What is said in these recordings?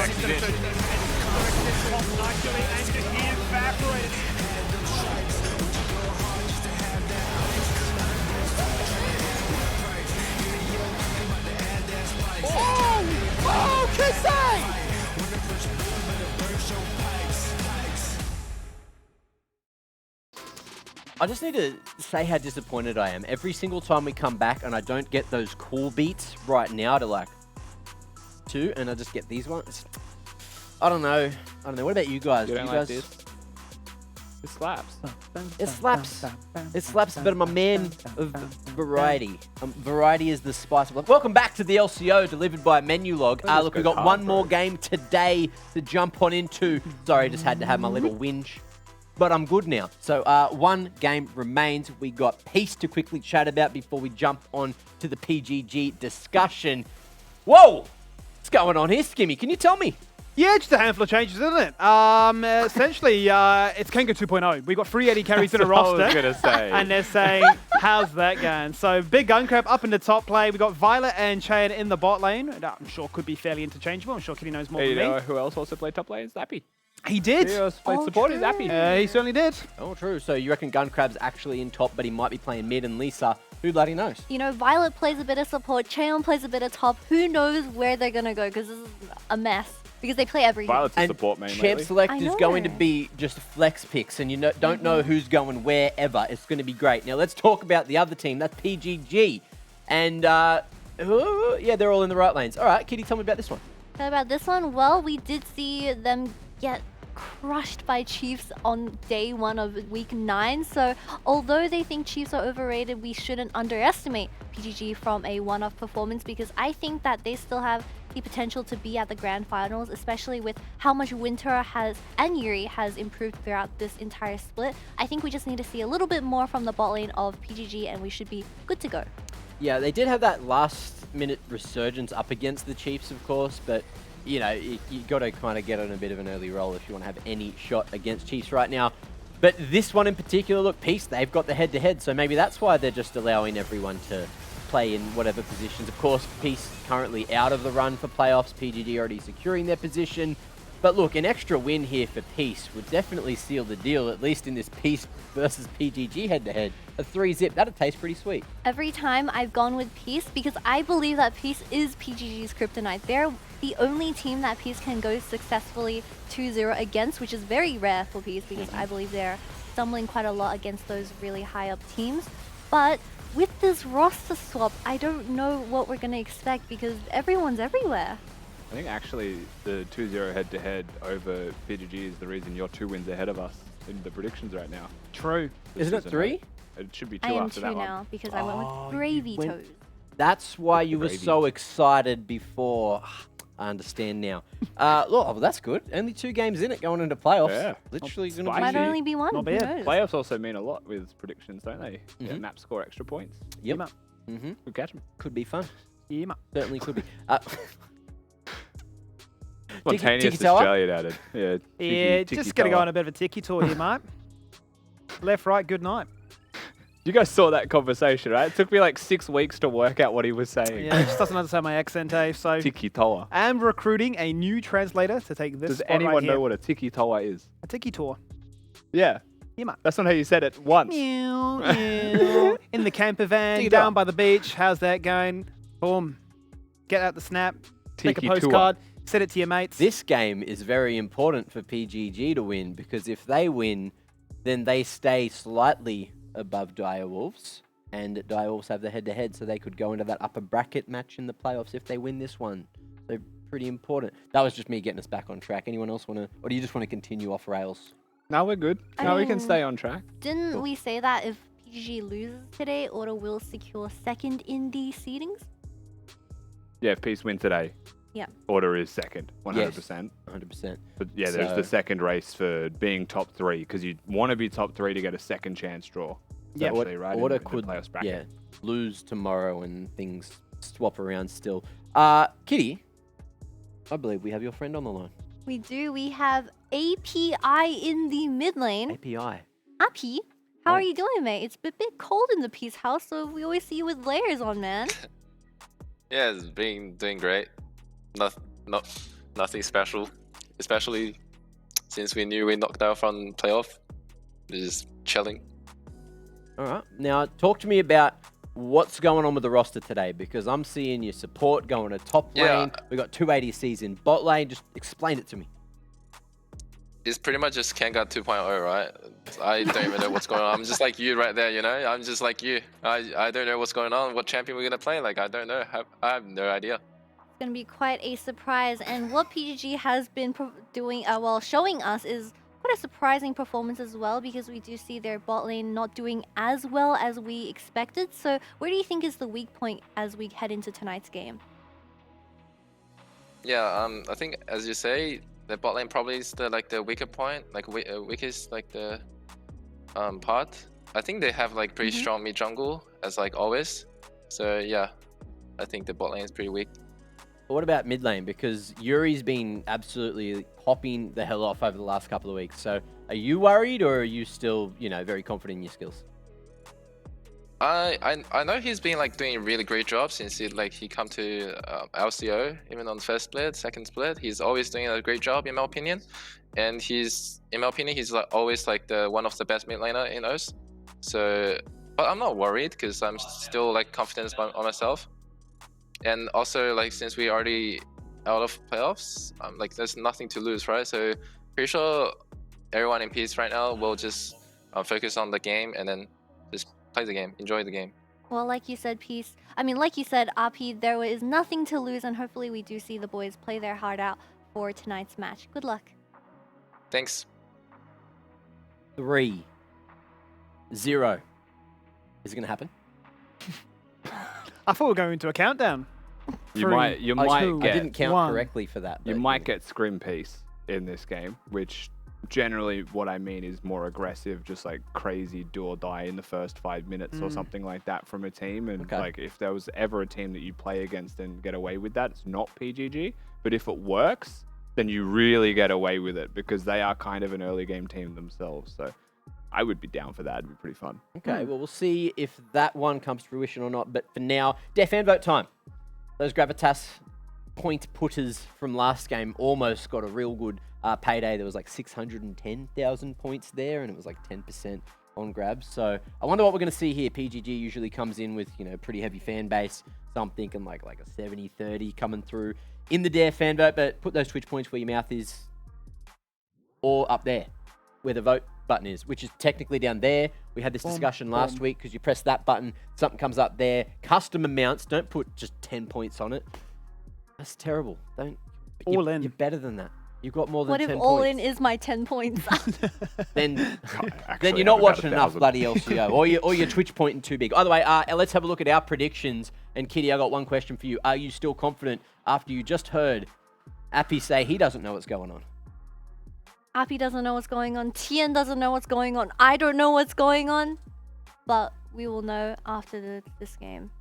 Next is in. Oh, Kissay! I just need to say how disappointed I am. Every single time we come back and I don't get those cool beats right now to like 2 and I just get these ones. I don't know. What about you guys? You don't you like guys... this? It slaps. It slaps. It slaps, but I'm a man of variety. Variety is the spice of life. Welcome back to the LCO, delivered by Menulog. Look, we've got one more game today to jump on into. Sorry, I just had to have my little whinge. But I'm good now. So one game remains. We got Peace to quickly chat about before we jump on to the PGG discussion. Whoa! What's going on here, Skimmy? Can you tell me? Yeah, just a handful of changes, isn't it? Essentially, it's Kenga 2.0. We've got 380 carries in a roster. I was going to say. And they're saying, how's that going? So, big gun crab up in the top play. We've got Violet and Cheyenne in the bot lane. I'm sure could be fairly interchangeable. I'm sure Kitty knows more Hey, than you me. know who else also played top lane? It's Appy. He did. He also played support. It's Appy. He certainly did. Oh, true. So you reckon Gun Crab's actually in top, but he might be playing mid, and Lisa, who bloody knows? You know, Violet plays a bit of support, Cheon plays a bit of top. Who knows where they're going to go, because this is a mess. Because they play everything. Violet's a And support main Champ lately. Select I is know. going to be just flex picks, and you don't know who's going wherever. It's going to be great. Now, let's talk about the other team. That's PGG. And, yeah, they're all in the right lanes. All right, Kitty, tell me about this one. How about this one? Well, we did see them get crushed by Chiefs on day 1 of week 9. So although they think Chiefs are overrated, we shouldn't underestimate PGG from a one-off performance, because I think that they still have the potential to be at the grand finals, especially with how much Winter and Yuri has improved throughout this entire split. I think we just need to see a little bit more from the bot lane of PGG and we should be good to go. Yeah, they did have that last-minute resurgence up against the Chiefs, of course, but you know, you got to kind of get on a bit of an early roll if you want to have any shot against Chiefs right now. But this one in particular, look, Peace, they've got the head-to-head, so maybe that's why they're just allowing everyone to play in whatever positions. Of course, Peace currently out of the run for playoffs, PGG already securing their position. But look, an extra win here for Peace would definitely seal the deal, at least in this Peace versus PGG head-to-head. A 3-zip, that'd taste pretty sweet. Every time I've gone with Peace, because I believe that Peace is PGG's kryptonite. They're the only team that Peace can go successfully 2-0 against, which is very rare for Peace, because I believe they're stumbling quite a lot against those really high-up teams. But with this roster swap, I don't know what we're going to expect, because everyone's everywhere. I think actually the 2-0 head-to-head over PGG is the reason you're 2 wins ahead of us in the predictions right now. True. Isn't it 3? It should be 2 I am after 2 that now, one. because I went with Gravy went- Toes. That's why you were Gravy. so excited before. I understand now. Look, well, that's good. Only 2 games in it going into playoffs. Yeah. Literally going Spicy. to Might be... only be one. Not Who bad. knows? Playoffs also mean a lot with predictions, don't they? Yeah, map score extra points. Yep. Yeah, Mm-hmm. Good catch 'em. Could be fun. Yeah, mate. Certainly could be. Spontaneous Tiki Tower? Australian added. Yeah, Yeah, tiki just going to go tower. on a bit of a tiki tour here, mate. Left, right, good night. You guys saw that conversation, right? It took me like 6 weeks to work out what he was saying. Yeah, he just doesn't understand my accent, eh? So Tiki tower. I'm recruiting a new translator to take this Does spot anyone right know here. what a tiki tower is? A tiki tour. Yeah. Yeah, mate. That's not how you said it once. Meow, meow. In the camper van, Tiki down tour. by the beach. How's that going? Boom. Get out the snap. Take a Tiki tour. postcard. Send it to your mates. This game is very important for PGG to win, because if they win, then they stay slightly above Direwolves, and Direwolves have the head-to-head, so they could go into that upper bracket match in the playoffs if they win this one. So pretty important. That was just me getting us back on track. Anyone else want to, or do you just want to continue off rails? No, we're good. I No, we can mean- stay on track. Didn't we say that if PGG loses today, Order will secure second in the seedings? Yeah, if Peace win today. Yeah. Order is second, 100%. 100%. But yeah, there's So- the second race for being top 3, because you want to be top 3 to get a second chance draw. Yeah. Essentially, right? Order in the could, playoffs bracket. yeah, lose tomorrow and things swap around still. Kitty, I believe we have your friend on the line. We do. We have API in the mid lane. API. Appy, how Oh. are you doing, mate? It's a bit cold in the Peace House, so we always see you with layers on, man. Yeah, it's been doing great. nothing special, especially since we knew we knocked out from playoff. We're just chilling. All right. Now, talk to me about what's going on with the roster today, because I'm seeing your support going to top lane. We got 2 ADCs in bot lane. Just explain it to me. It's pretty much just Kanga 2.0, right? I don't even know what's going on. I'm just like you right there, you know? I'm just like you. I don't know what's going on, what champion we're going to play. Like, I don't know. I have no idea. It's going to be quite a surprise. And what PGG has been doing, showing us is quite a surprising performance as well, because we do see their bot lane not doing as well as we expected. So where do you think is the weak point as we head into tonight's game? Yeah, I think, as you say, the bot lane probably is the weaker point, weakest part. I think they have like pretty strong mid jungle as like always. So yeah, I think the bot lane is pretty weak. But what about mid lane? Because Yuri's been absolutely popping the hell off over the last couple of weeks. So are you worried, or are you still, you know, very confident in your skills? I know he's been like doing a really great job since he come to LCO, even on the first split, second split. He's always doing a great job in my opinion, and he's like, always like one of the best mid laner in us. So, but I'm not worried because I'm still like confident on myself, and also like since we already out of playoffs, like there's nothing to lose, right? So pretty sure everyone in peace right now will just focus on the game and then just play the game, enjoy the game. Well, like you said, Appy, there is nothing to lose, and hopefully we do see the boys play their heart out for tonight's match. Good luck. Thanks. 3-0. Is it going to happen? I thought we were going into a countdown. You might I get didn't count 1. correctly for that. you but, might get scrim piece in this game, which generally what I mean is more aggressive, just like crazy do or die in the first 5 minutes or something like that from a team. And like if there was ever a team that you play against and get away with that, it's not PGG. But if it works, then you really get away with it, because they are kind of an early game team themselves. So I would be down for that. It'd be pretty fun. Okay, well, we'll see if that one comes to fruition or not. But for now, Def and vote time. Those Gravitas point putters from last game almost got a real good payday. There was like 610,000 points there, and it was like 10% on grabs. So I wonder what we're going to see here. PGG usually comes in with, you know, pretty heavy fan base. So I'm thinking like a 70-30 coming through in the Dare fan vote. But put those Twitch points where your mouth is, or up there where the vote button is, which is technically down there. We had this discussion last week, because you press that button, something comes up there. Custom amounts, don't put just 10 points on it. That's terrible. Don't. All in. You're better than that. You've got more than 10 What points. if all in is my 10 points? Then Actually, you're not I'm about watching enough 1,000. bloody LCO, or your Twitch pointing too big. By the way, let's have a look at our predictions. And Kitty, I got one question for you. Are you still confident after you just heard Appy say he doesn't know what's going on? Appy doesn't know what's going on. Tien doesn't know what's going on. I don't know what's going on. But we will know after this game.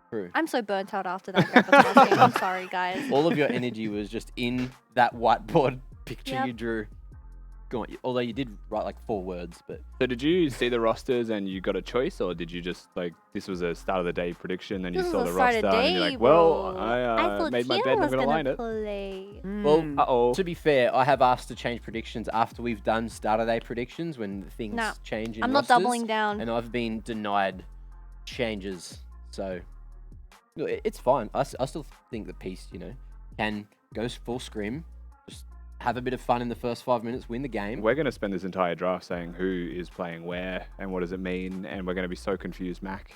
True. I'm so burnt out after that Gravitas game. I'm sorry, guys. All of your energy was just in that whiteboard picture Yep. you drew. Go on. Although you did write like 4 words, but So did you see the rosters and you got a choice, or did you just like, this was a start of the day prediction and you This saw is the the start roster of and you're day, like, well, bro. I thought made my Tien bed and I'm was gonna line it. play. well, Uh-oh. to be fair, I have asked to change predictions after we've done start of day predictions when things Nah, change in I'm not rosters, doubling down. and I've been denied changes. So look, it's fine. I still think that Peace, you know, can go full scrim, just have a bit of fun in the first 5 minutes, win the game. We're going to spend this entire draft saying who is playing where and what does it mean, and we're going to be so confused, Mac.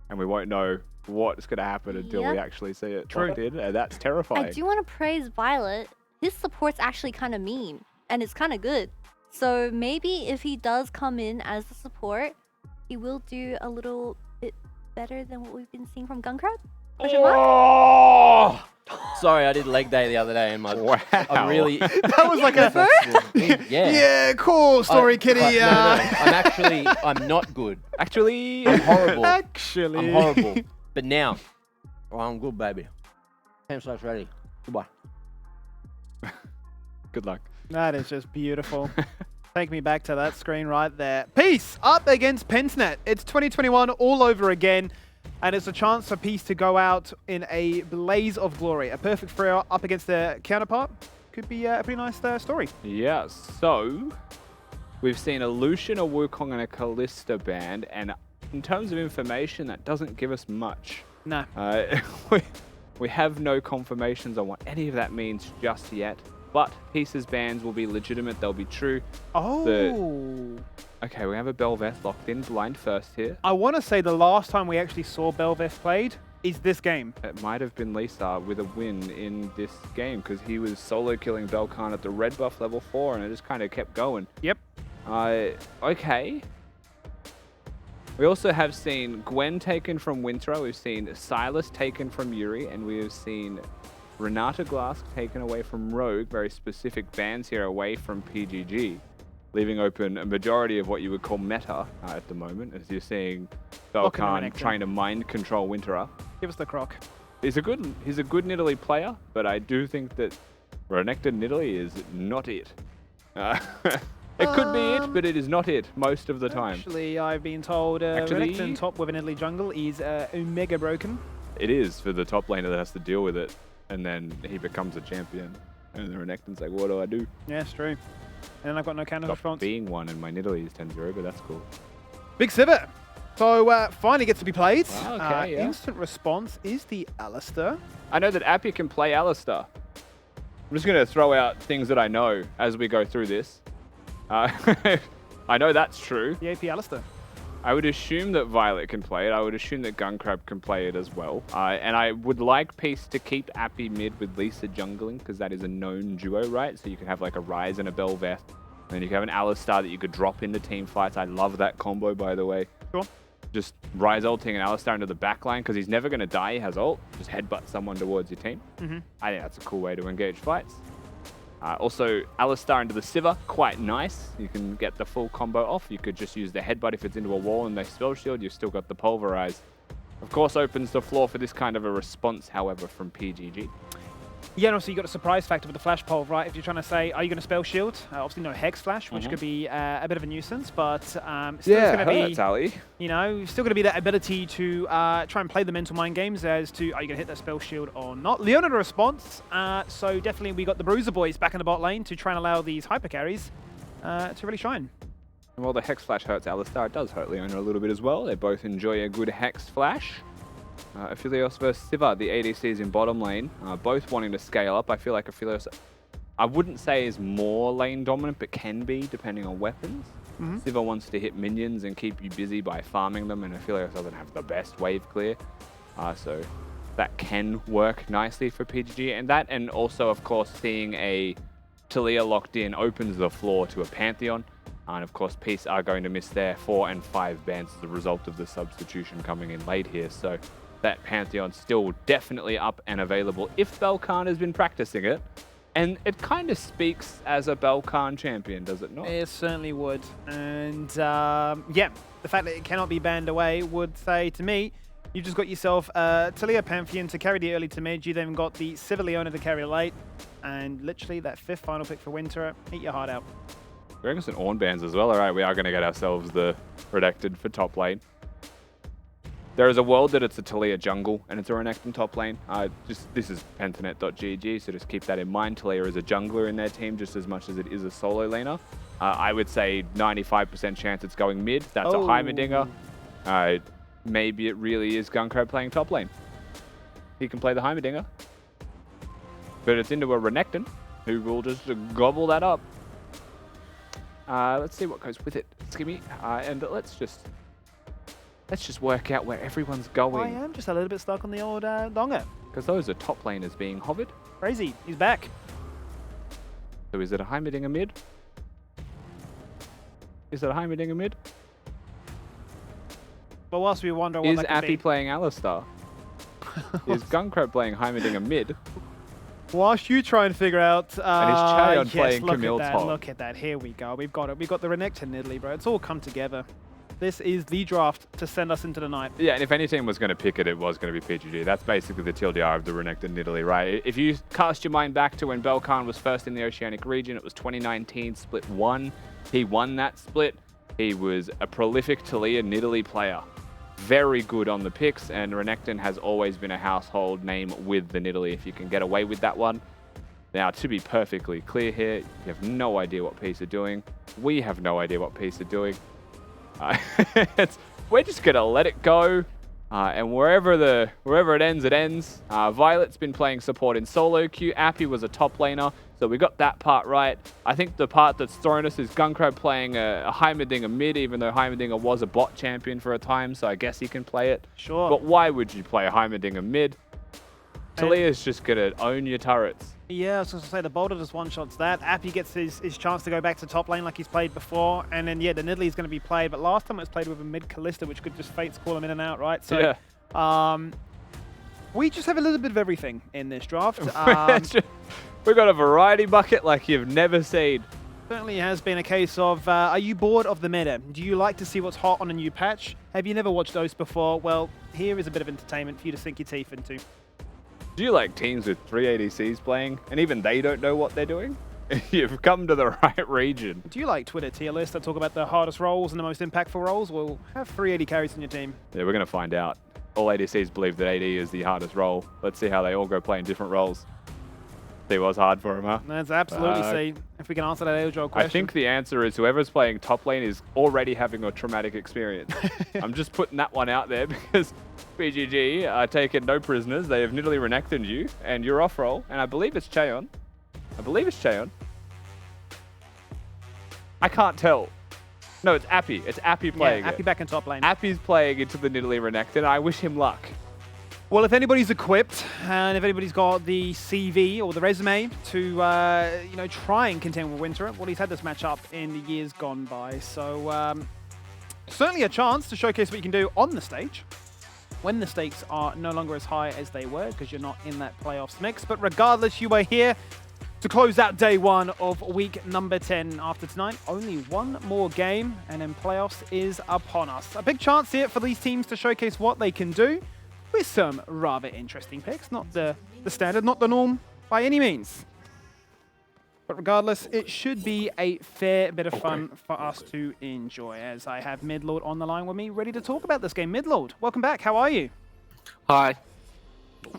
And we won't know what's going to happen until we Yep. actually see it. True. And that's terrifying. I do want to praise Violet. His support's actually kind of mean, and it's kind of good. So maybe if he does come in as the support, he will do a little bit better than what we've been seeing from Guncrab. Question mark? Oh! Sorry, I did leg day the other day, and Wow. I'm really. That was like a... yeah. Yeah, cool story, Kitty. I'm not good. Actually, I'm horrible. Actually. I'm horrible. But now, I'm good, baby. 10 slots ready. Goodbye. good luck. That is just beautiful. Take me back to that screen right there. Peace up against Pensnet. It's 2021 all over again. And it's a chance for Peace to go out in a blaze of glory. A perfect 3-0 up against their counterpart. Could be a pretty nice story. Yeah, so we've seen a Lucian, a Wukong, and a Kalista band, and in terms of information, that doesn't give us much. No. We have no confirmations on what any of that means just yet, but Peace's bans will be legitimate, they'll be true. Oh. Okay, we have a Belveth locked in, blind first here. I want to say the last time we actually saw Belveth played is this game. It might have been Lisa with a win in this game because he was solo killing Belkan at the red buff level 4 and it just kind of kept going. Yep. Okay. We also have seen Gwen taken from Winterer, we've seen Silas taken from Yuri, and we have seen Renata Glass taken away from Rogue, very specific bans here away from PGG, leaving open a majority of what you would call meta at the moment, as you're seeing Belkan trying to mind control Winterer. Give us the croc. He's a good Nidalee player, but I do think that Renekton Nidalee is not it. It could be it, but it is not it most of the time. Actually, I've been told Renekton top with an Italy jungle is mega broken. It is for the top laner that has to deal with it, and then he becomes a champion. And the Renekton's like, what do I do? Yeah, it's true. And I've got no counter response. Being one, and my Nidalee is 10-0, but that's cool. Big Sivir. So finally gets to be played. Wow, okay, yeah. Instant response is the Alistair. I know that Appy can play Alistair. I'm just going to throw out things that I know as we go through this. I know that's true. The AP Alistair. I would assume that Violet can play it. I would assume that Gunkrab can play it as well. And I would like Peace to keep Appy mid with Lisa jungling, because that is a known duo, right? So you can have like a Ryze and a Belveth. And then you can have an Alistar that you could drop into team fights. I love that combo, by the way. Sure. Just Ryze ulting and Alistar into the backline, because he's never going to die. He has ult. Just headbutt someone towards your team. I think that's a cool way to engage fights. Also, Alistar into the Sivir, quite nice. You can get the full combo off. You could just use the headbutt if it's into a wall and they spell shield. You've still got the pulverize. Of course, opens the floor for this kind of a response, however, from PGG. Yeah, and also you got a surprise factor with the flash pole, right? If you're trying to say, are you going to spell shield? Obviously no hex flash, which could be a bit of a nuisance, but still yeah, going to be, Tally. You know, still going to be that ability to try and play the mental mind games as to, are you going to hit that spell shield or not? Leona a response, so definitely we got the Bruiser boys back in the bot lane to try and allow these hyper carries to really shine. And while the hex flash hurts Alistar, it does hurt Leona a little bit as well. They both enjoy a good hex flash. Aphelios versus Sivir, the ADCs in bottom lane, both wanting to scale up. I feel like Aphelios, I wouldn't say is more lane dominant, but can be depending on weapons. Sivir wants to hit minions and keep you busy by farming them, and Aphelios doesn't have the best wave clear. So that can work nicely for PGG. And that, and also, of course, seeing a Taliyah locked in opens the floor to a Pantheon. And of course, Peace are going to miss their 4 and 5 bans as a result of the substitution coming in late here. So that Pantheon's still definitely up and available if Belkan has been practicing it. And it kind of speaks as a Belkan champion, does it not? It certainly would. And yeah, the fact that it cannot be banned away would say to me, you've just got yourself Taliyah Pantheon to carry the early to mid. You then got the Sivir Leona to carry late. And literally that 5th final pick for Winterer. Eat your heart out. Ferguson Ornn bans as well. All right, we are going to get ourselves the Redacted for top lane. There is a world that it's a Taliyah jungle and it's a Renekton top lane. This is pentanet.gg, so just keep that in mind. Taliyah is a jungler in their team just as much as it is a solo laner. I would say 95% chance it's going mid. That's a Heimerdinger. Maybe it really is Gunkrab playing top lane. He can play the Heimerdinger. But it's into a Renekton who will just gobble that up. Let's see what goes with it, Skimmy. And let's just work out where everyone's going. I am just a little bit stuck on the old Donga. Because those are top laners being hovered. Crazy, he's back. So is it a Heimerdinger mid? Is it a Heimerdinger mid? But whilst we wonder what is that could Appy be. playing Alistar? Is Gunkrab playing Heimerdinger mid? Whilst you try and figure out, and is Chaeyon yes, playing Camille top? Look at that. Here we go. We've got it. We've got the Renekton in Italy, bro. It's all come together. This is the draft to send us into the night. Yeah, and if any team was going to pick it, it was going to be PGG. That's basically the TLDR of the Renekton Italy, right? If you cast your mind back to when Belkan was first in the Oceanic region, it was 2019, split 1. He won that split. He was a prolific Taliyah Nidalee player. very good on the picks, and Renekton has always been a household name with the Nidalee if you can get away with that one. Now, to be perfectly clear here, you have no idea what Peace are doing. We have no idea what Peace are doing. We're just going to let it go. And wherever it ends, it ends. Violet's been playing support in solo queue. Appy was a top laner, so we got that part right. I think the part that's thrown us is Gunkrab playing a Heimerdinger mid, even though Heimerdinger was a bot champion for a time, so I guess he can play it. Sure. But why would you play a Heimerdinger mid? Talia's just going to own your turrets. Yeah, I was going to say the Boulder just one-shots that. Appy gets his chance to go back to top lane like he's played before. And then, yeah, the Nidalee is going to be played. But last time it was played with a mid Kalista, which could just Fates call him in and out, right? So, yeah. We just have a little bit of everything in this draft. We've got a variety bucket like you've never seen. Certainly has been a case of, are you bored of the meta? Do you like to see what's hot on a new patch? Have you never watched those before? Well, here is a bit of entertainment for you to sink your teeth into. Do you like teams with 3 ADCs playing, and even they don't know what they're doing? You've come to the right region. Do you like Twitter tier lists that talk about the hardest roles and the most impactful roles? Well, have 380 carries in your team. Yeah, we're going to find out. All ADCs believe that AD is the hardest role. Let's see how they all go playing different roles. See what's hard for him, huh? Let's absolutely see if we can answer that age-old question. I think the answer is whoever's playing top lane is already having a traumatic experience. I'm just putting that one out there because BGG are taking no prisoners. They have Nidalee Renektoned you, and you're off roll. And I believe it's Cheon. I can't tell. No, it's Appy. It's Appy playing Appy back in top lane. Appy's playing into the Nidalee Renekton. I wish him luck. Well, if anybody's equipped and if anybody's got the CV or the resume to, try and contend with Winter, well, he's had this matchup in the years gone by. So certainly a chance to showcase what you can do on the stage when the stakes are no longer as high as they were because you're not in that playoffs mix. But regardless, you are here to close out day one of week number 10. After tonight, only one more game and then playoffs is upon us. A big chance here for these teams to showcase what they can do with some rather interesting picks. Not the standard, not the norm by any means. But regardless, it should be a fair bit of fun for us to enjoy, as I have Menulog on the line with me, ready to talk about this game. Menulog, welcome back. How are you? Hi.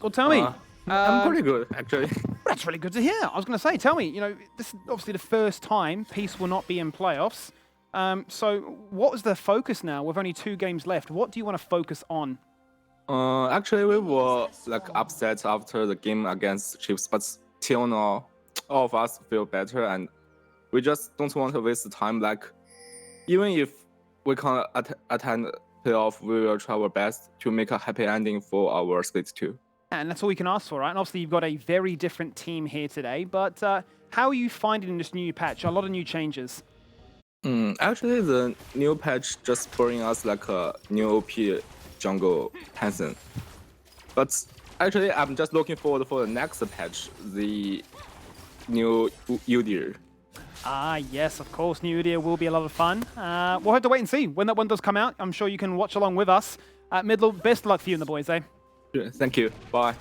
Well, tell me. I'm pretty good, actually. That's really good to hear. I was going to say, tell me, this is obviously the first time Peace will not be in playoffs. So what was the focus now with only 2 games left? What do you want to focus on? Actually, we were upset after the game against Chiefs, but till now, all of us feel better, and we just don't want to waste the time. Even if we can't attend playoff, we will try our best to make a happy ending for our split 2. And that's all we can ask for, right? And obviously, you've got a very different team here today, but how are you finding this new patch? A lot of new changes. Actually, the new patch just bring us a new OP jungle Hansen. But actually, I'm just looking forward for the next patch, the new Udyr. Yes, of course, new Udyr will be a lot of fun. We'll have to wait and see when that one does come out. I'm sure you can watch along with us. Menulog, best of luck for you and the boys, eh? Thank you. Bye.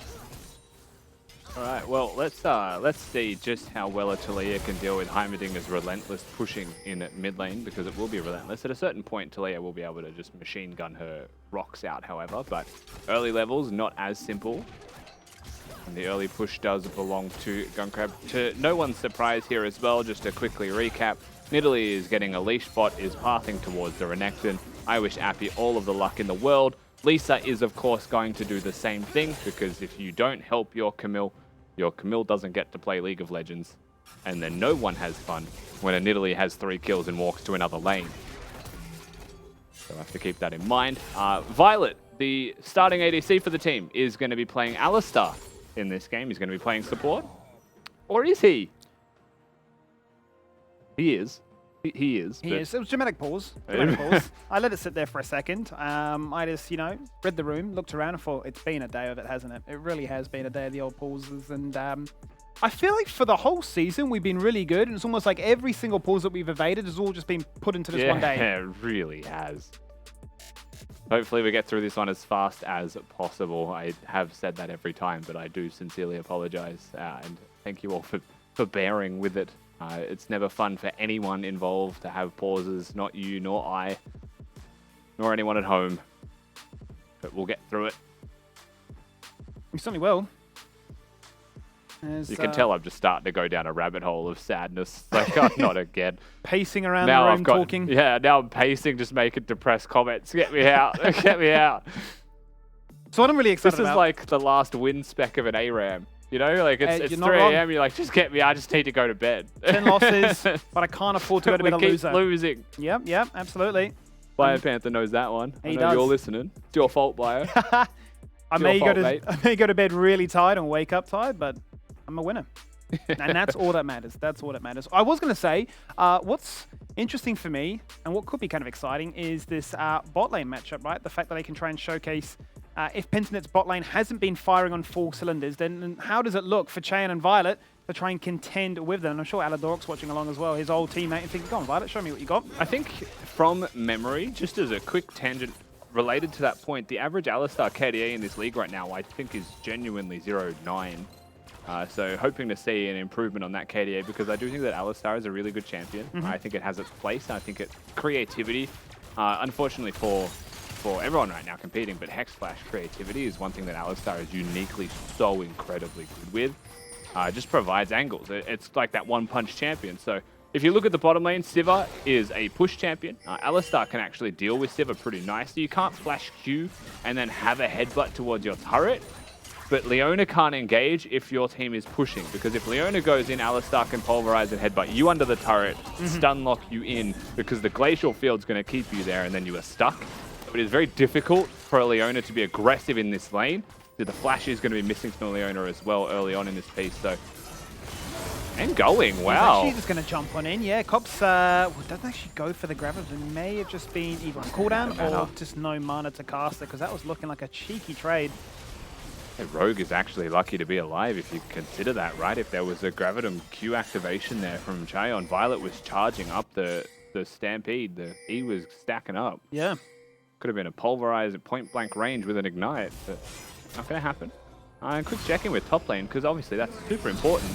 All right, well, let's see just how well a Talia can deal with Heimerdinger's relentless pushing in mid lane, because it will be relentless. At a certain point, Talia will be able to just machine gun her rocks out, however, but early levels, not as simple. And the early push does belong to Gunkrab. To no one's surprise here as well, just to quickly recap, Nidalee is getting a leash bot, is pathing towards the Renekton. I wish Appy all of the luck in the world. Lisa is, of course, going to do the same thing, because if you don't help your Camille doesn't get to play League of Legends. And then no one has fun when a Nidalee has 3 kills and walks to another lane. So I have to keep that in mind. Violet, the starting ADC for the team, is going to be playing Alistar in this game. He's going to be playing support. Or is he? He is. He is. He is. It was dramatic pause. Dramatic pause. I let it sit there for a second. I just, read the room, looked around and thought, it's been a day of it, hasn't it? It really has been a day of the old pauses. And I feel like for the whole season, we've been really good. And it's almost like every single pause that we've evaded has all just been put into this one day. Yeah, it really has. Hopefully we get through this one as fast as possible. I have said that every time, but I do sincerely apologize. And thank you all for bearing with it. It's never fun for anyone involved to have pauses, not you, nor I, nor anyone at home. but we'll get through it. We certainly will. You can tell I'm just starting to go down a rabbit hole of sadness. Like, oh, not again. Pacing around the room, talking. Yeah, now I'm pacing, just making depressed comments. Get me out. Get me out. So what I'm really excited about... This is like the last win spec of an ARAM. You know, like it's 3 a.m. You're like, just get me. I just need to go to bed. 10 losses, but I can't afford to go to bed a loser. We keep losing. Yep, absolutely. Bio Panther knows that one. He I know you're listening. It's your fault, Bio. I may go to bed really tired and wake up tired, but I'm a winner. And that's all that matters. That's all that matters. I was going to say, what's interesting for me, and what could be kind of exciting, is this bot lane matchup, right? The fact that they can try and showcase, if Pentanet's bot lane hasn't been firing on full cylinders, then how does it look for Chaeyoung and Violet to try and contend with them? And I'm sure Aladork's watching along as well, his old teammate, and thinking, go on, Violet, show me what you got. I think from memory, just as a quick tangent related to that point, the average Alistar KDA in this league right now, I think, is genuinely 0-9. So hoping to see an improvement on that KDA, because I do think that Alistar is a really good champion. I think it has its place, and I think its creativity, unfortunately for everyone right now competing, but Hex Flash creativity is one thing that Alistar is uniquely so incredibly good with. Just provides angles. It's like that one-punch champion. So if you look at the bottom lane, Sivir is a push champion. Alistar can actually deal with Sivir pretty nicely. You can't flash Q and then have a headbutt towards your turret. But Leona can't engage if your team is pushing, because if Leona goes in, Alistar can pulverize and headbutt you under the turret, stun lock you in, because the glacial field's going to keep you there and then you are stuck. It is very difficult for Leona to be aggressive in this lane. So the flash is going to be missing from Leona as well early on in this piece. So, and going, wow. He's actually just going to jump on in. Yeah, Cops doesn't actually go for the grabber. It may have just been either on cooldown or just no mana to cast it, because that was looking like a cheeky trade. Rogue is actually lucky to be alive if you consider that, right? If there was a Gravitum Q activation there from Chaeyoung, Violet was charging up the Stampede. The E was stacking up. Yeah. Could have been a pulverize at point blank range with an Ignite, but not going to happen. Quick check-in with top lane, because obviously that's super important.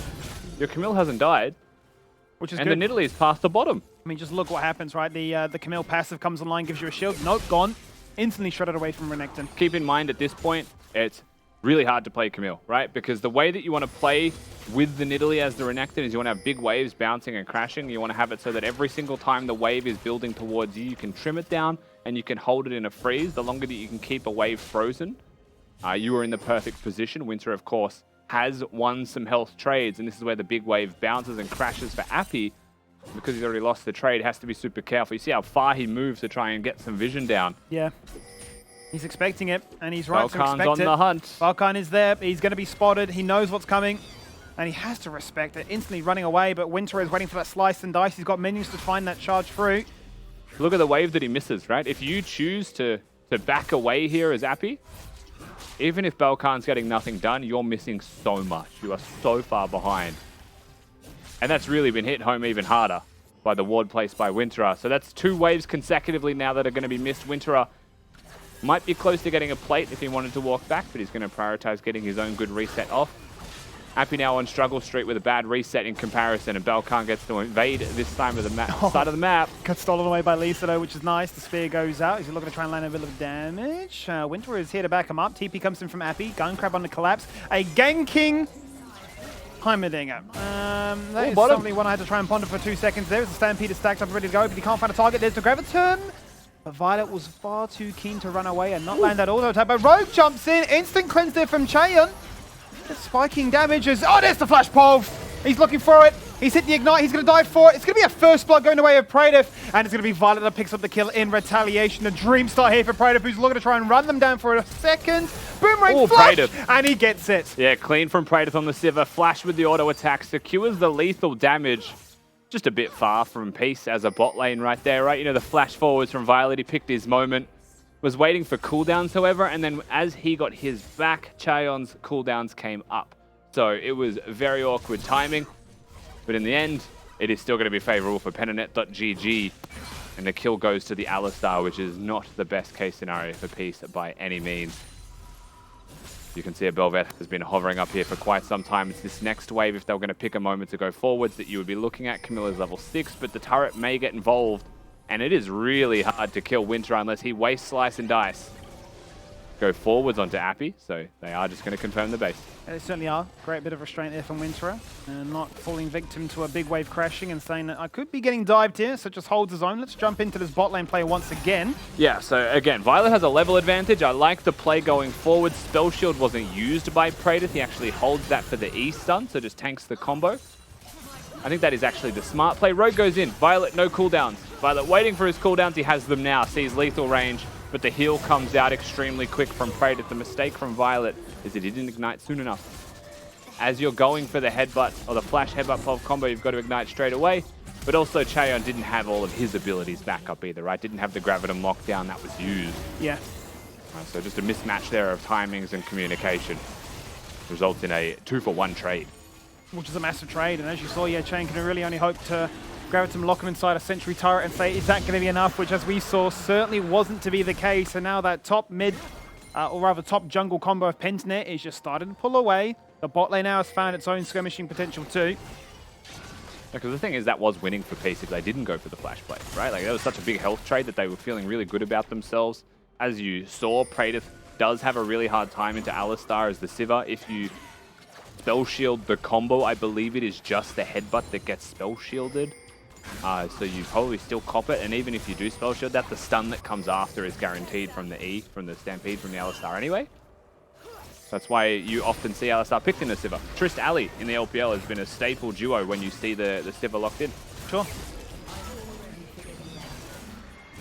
Your Camille hasn't died, which is and good. The Nidalee is past the bottom. I mean, just look what happens, right? The Camille passive comes online, gives you a shield. Nope, gone. Instantly shredded away from Renekton. Keep in mind at this point, it's really hard to play Camille, right? Because the way that you want to play with the Nidalee as the Renekton is you want to have big waves bouncing and crashing. You want to have it so that every single time the wave is building towards you, you can trim it down and you can hold it in a freeze. The longer that you can keep a wave frozen, you are in the perfect position. Winter, of course, has won some health trades, and this is where the big wave bounces and crashes for Appy. Because he's already lost the trade, has to be super careful. You see how far he moves to try and get some vision down. Yeah. He's expecting it, and he's right to expect it. on the hunt. Balkan is there. He's going to be spotted. He knows what's coming, and he has to respect it. Instantly running away, but Winter is waiting for that slice and dice. He's got minions to find that charge through. Look at the wave that he misses, right? If you choose to back away here as Appy, even if Balkan's getting nothing done, you're missing so much. You are so far behind. And that's really been hit home even harder by the ward placed by Winterer. So that's 2 waves consecutively now that are going to be missed. Winterer might be close to getting a plate if he wanted to walk back, but he's going to prioritize getting his own good reset off. Appy now on struggle street with a bad reset in comparison, and Balkan gets to invade this time of the side of the map. Got stolen away by Lisa though, which is nice. The spear goes out. He's looking to try and land a bit of damage. Winter is here to back him up. TP comes in from Appy. Gun crab on the collapse. A ganking Heimerdinger. That is something one I had to try and ponder for 2 seconds there. As the Stampede is stacked up ready to go, but he can't find a target. There's the Graviton. But Violet was far too keen to run away and not land that auto attack. But Rogue jumps in. Instant cleanse there from Chaeyoung. Just spiking damages. Oh, there's the flash pulse. He's looking for it. He's hit the ignite. He's going to dive for it. It's going to be a first blood going the way of Praetor. And it's going to be Violet that picks up the kill in retaliation. The dream start here for Praetor, who's looking to try and run them down for a second. Boomerang flash. Praetor. And he gets it. Yeah, clean from Praetor on the Sivir. Flash with the auto attack. Secures the lethal damage. Just a bit far from Peace as a bot lane right there, right? You know, the flash forwards from Violet. He picked his moment. Was waiting for cooldowns, however, and then as he got his back, Chaeyoung's cooldowns came up. So it was very awkward timing, but in the end, it is still going to be favorable for Penanet.gg, and the kill goes to the Alistar, which is not the best case scenario for Peace by any means. You can see a Bel'Veth has been hovering up here for quite some time. It's this next wave, if they were going to pick a moment to go forwards, that you would be looking at. Camilla's level 6, but the turret may get involved. And it is really hard to kill Winter unless he wastes Slice and Dice. go forwards onto Appy, so they are just going to confirm the base. They certainly are. Great bit of restraint there from Winterer. And not falling victim to a big wave crashing and saying that I could be getting dived here, so just holds his own. Let's jump into this bot lane play once again. Yeah, so again, Violet has a level advantage. I like the play going forward. Spell Shield wasn't used by Praedyth. He actually holds that for the E stun, so just tanks the combo. I think that is actually the smart play. Rogue goes in. Violet, no cooldowns. Violet waiting for his cooldowns. He has them now. Sees lethal range, but the heal comes out extremely quick from Praedyth. The mistake from Violet is that he didn't ignite soon enough. As you're going for the headbutt or the flash headbutt pulse combo, you've got to ignite straight away. But also Chaeyon didn't have all of his abilities back up either, right? Didn't have the Graviton lockdown that was used. Yeah. So just a mismatch there of timings and communication results in a 2-for-1 trade. Which is a massive trade, and as you saw, yeah, Chain can really only hope to Graviton lock him inside a Sentry turret and say, is that going to be enough? Which, as we saw, certainly wasn't to be the case. And now that top mid, or rather top jungle combo of Pentanet is just starting to pull away. The bot lane now has found its own skirmishing potential too. Because the thing is, that was winning for Peace if they didn't go for the flash play, right? Like, that was such a big health trade that they were feeling really good about themselves. As you saw, Praedyth does have a really hard time into Alistar as the Sivir. If you spell shield the combo, I believe it is just the headbutt that gets spell shielded. So you probably still cop it, and even if you do spell shield that, the stun that comes after is guaranteed from the E, from the Stampede, from the Alistar anyway. That's why you often see Alistar picked in a Sivir. Trist Ali in the LPL has been a staple duo when you see the Sivir locked in. Sure.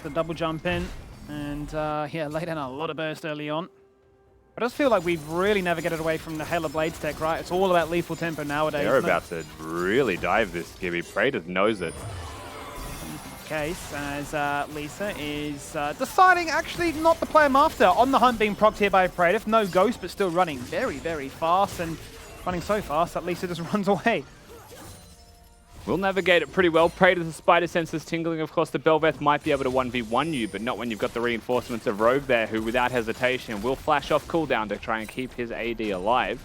The double jump in, and yeah, lay down a lot of burst early on. But it does feel like we've really navigated away from the Halo Blades tech, right? It's all about lethal tempo nowadays. They're about to really dive this, Gibby. Praedyth knows it. Case as Lisa is deciding actually not to play him after. On the hunt being procced here by Praedyth. No ghost, but still running very, very fast, and running so fast that Lisa just runs away. We'll navigate it pretty well. Praedyth, the spider senses tingling. Of course, the Bel'Veth might be able to 1v1 you, but not when you've got the reinforcements of Rogue there, who without hesitation will flash off cooldown to try and keep his AD alive.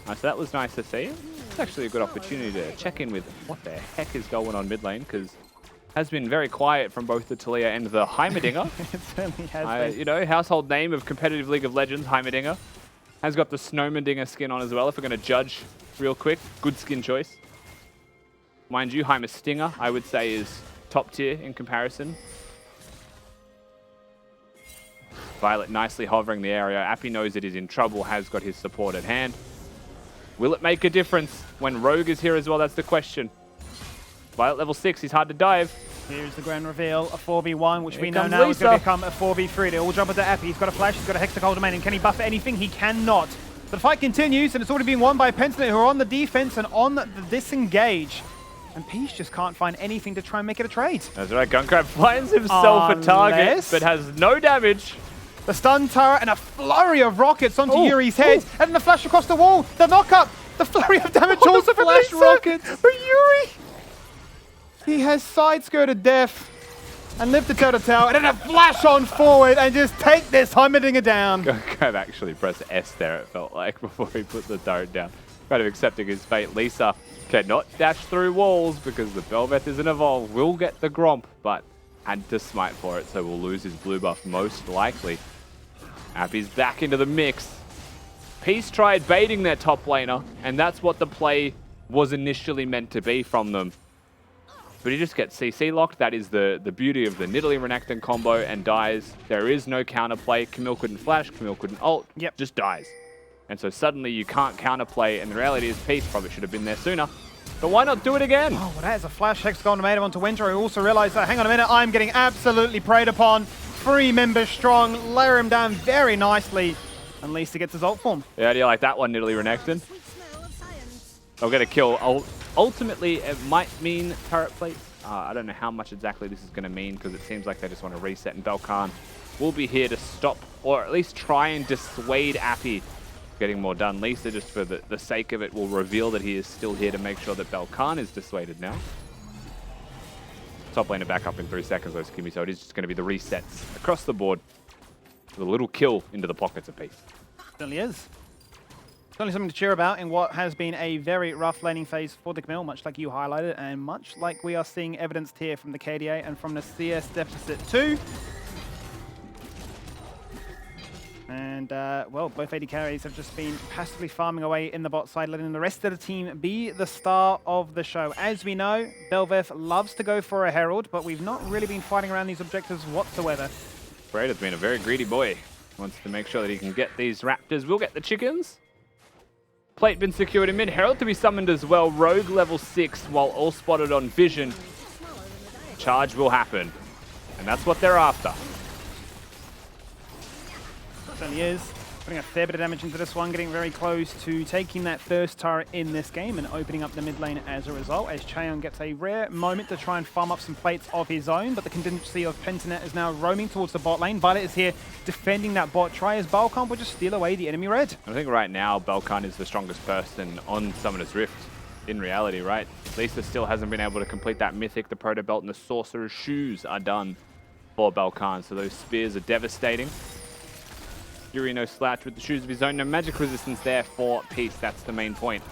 So that was nice to see. It's actually a good opportunity to check in with what the heck is going on mid lane, because has been very quiet from both the Taliyah and the Heimerdinger. It certainly has been. You know, household name of competitive League of Legends, Heimerdinger. Has got the Snowmandinger skin on as well, if we're going to judge real quick. Good skin choice. Mind you, Heimerstinger, I would say, is top tier in comparison. Violet nicely hovering the area. Appy knows it is in trouble, has got his support at hand. Will it make a difference when Rogue is here as well? That's the question. Violet level 6, he's hard to dive. Here's the grand reveal, a 4v1, which Here we know comes now is going Lisa. to become a 4v3. They all jump into Appy. He's got a flash, he's got a Hexacold Domain, and can he buff anything? He cannot. The fight continues, and it's already being won by Pentanet, who are on the defense and on the disengage. And Peace just can't find anything to try and make it a trade. That's right, Gunkrab finds himself a target, but has no damage. The stun turret and a flurry of rockets onto Yuri's head, and then the flash across the wall, the knock-up, the flurry of damage also from flash Lisa, rockets. for Yuri. He has side-skirted death and lived to tell the tale, and then a flash on forward and just take this Heimerdinger down. Gunkrab actually pressed S there, it felt like, before he put the turret down. Kind of accepting his fate. Lisa cannot dash through walls because the Bel'Veth isn't evolved. Will get the Gromp, but had to smite for it, so will lose his blue buff most likely. Appy's back into the mix. Peace tried baiting their top laner, and that's what the play was initially meant to be from them. But he just gets CC locked. That is the beauty of the Nidalee Renekton combo, and dies. There is no counterplay. Camille couldn't flash, Camille couldn't ult, just dies. And so suddenly you can't counterplay, and the reality is Peace probably should have been there sooner. But why not do it again? Oh, well, that is a flash Hexagon made him onto Winter. Who also realized that, hang on a minute, I'm getting absolutely preyed upon. 3 members strong, layer him down very nicely. And Lisa gets his ult form. Yeah, do you like that one, Nidalee Renekton? I'll get a kill. Ultimately, it might mean turret plates. I don't know how much exactly this is going to mean, because it seems like they just want to reset, and Bel'Kan will be here to stop, or at least try and dissuade Appy getting more done. Lisa, just for the sake of it, will reveal that he is still here to make sure that Bel'Kan is dissuaded now. Top laner back up in 3 seconds, though, Skimmy, so it is just going to be the resets across the board with a little kill into the pockets of Peace. Certainly is. Certainly something to cheer about in what has been a very rough laning phase for the Camille, much like you highlighted, and much like we are seeing evidenced here from the KDA and from the CS deficit too. And, well, both AD carries have just been passively farming away in the bot side, letting the rest of the team be the star of the show. As we know, Belveth loves to go for a Herald, but we've not really been fighting around these objectives whatsoever. Braid has been a very greedy boy. Wants to make sure that he can get these raptors. We'll get the chickens. Plate been secured in mid. Herald to be summoned as well. Rogue level 6 while all spotted on vision. Charge will happen. And that's what they're after. Certainly is. Putting a fair bit of damage into this one, getting very close to taking that first turret in this game and opening up the mid lane as a result, as Chaeyoung gets a rare moment to try and farm up some plates of his own, but the contingency of Pentanet is now roaming towards the bot lane. Violet is here defending that bot try as Balkan will just steal away the enemy red. I think right now Balkan is the strongest person on Summoner's Rift in reality, right? Lisa still hasn't been able to complete that mythic. The Proto Belt and the Sorcerer's Shoes are done for Balkan, so those spears are devastating. Yuri no slouch with the shoes of his own. No magic resistance there for Peace. That's the main point.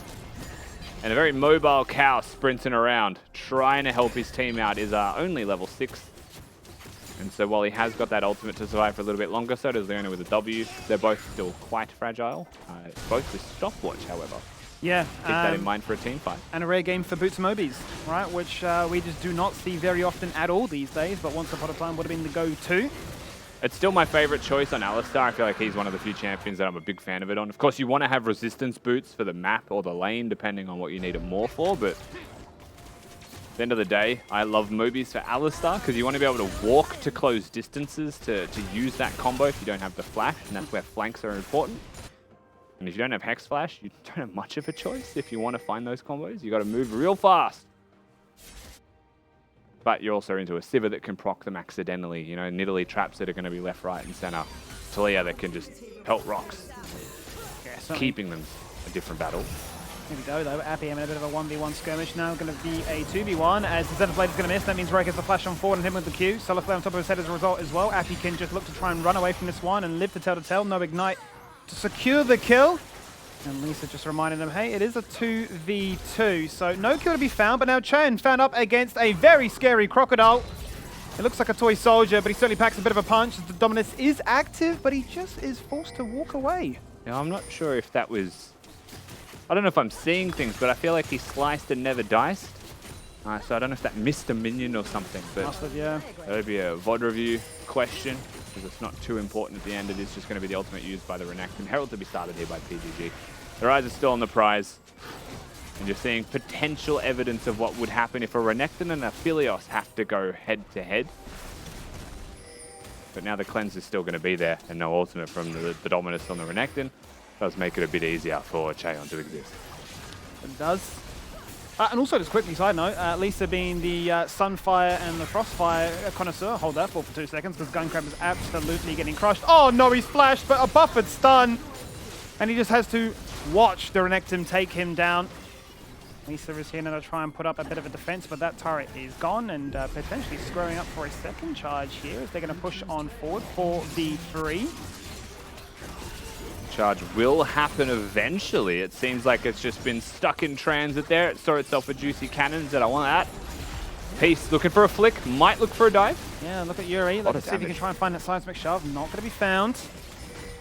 And a very mobile cow sprinting around, trying to help his team out, is only level 6. And so while he has got that ultimate to survive for a little bit longer, so does Leona with a W. They're both still quite fragile. Both with stopwatch, however. Yeah. Keep that in mind for a team fight. And a rare game for Boots Mobies, right? Which we just do not see very often at all these days, but once upon a time would have been the go-to. It's still my favorite choice on Alistar. I feel like he's one of the few champions that I'm a big fan of it on. Of course, you want to have resistance boots for the map or the lane, depending on what you need it more for, but at the end of the day, I love Mobies for Alistar because you want to be able to walk to close distances to use that combo if you don't have the flash, and that's where flanks are important. And if you don't have Hex Flash, you don't have much of a choice if you want to find those combos. You got to move real fast. But you're also into a Sivir that can proc them accidentally, you know, Nidalee traps that are going to be left, right, and center. Talia that can just pelt rocks, Yeah, keeping them a different battle. Here we go, though. Appy having a bit of a 1v1 skirmish now. Going to be a 2v1 as the Zenith Blade is going to miss. That means Rogue gets the flash on forward and him with the Q. Solid Flare on top of his head as a result as well. Appy can just look to try and run away from this one and live to tell the tale. No Ignite to secure the kill. And Lisa just reminding them, hey, it is a 2v2. So no kill to be found, but now Chen found up against a very scary Crocodile. It looks like a toy soldier, but he certainly packs a bit of a punch. The Dominus is active, but he just is forced to walk away. Now, I'm not sure if that was... I don't know if I'm seeing things, but I feel like he sliced and never diced. So I don't know if that missed a minion or something, but Must have, yeah. that would be a VOD review question, because it's not too important at the end. It is just going to be the ultimate used by the Renekton. Herald to be started here by PGG. Their eyes are still on the prize, and you're seeing potential evidence of what would happen if a Renekton and a Philios have to go head-to-head. But now the cleanse is still going to be there, and no ultimate from the Dominus on the Renekton. Does make it a bit easier for Chaeyoung to exist. It does. And also, just quickly, side note, Lisa being the Sunfire and the Frostfire connoisseur, hold that for 2 seconds, because Guncrab is absolutely getting crushed. Oh no, he's flashed, but a buffered stun. And he just has to watch the Renekton take him down. Lisa is here now to try and put up a bit of a defense, but that turret is gone and potentially screwing up for a second charge here as they're going to push on forward for the 3. Charge will happen eventually. It seems like it's just been stuck in transit there. It saw itself a juicy cannon. Said, I want that. Peace looking for a flick. Might look for a dive. Yeah, look at Yuri. Let's see if he can try and find that seismic shove. Not going to be found.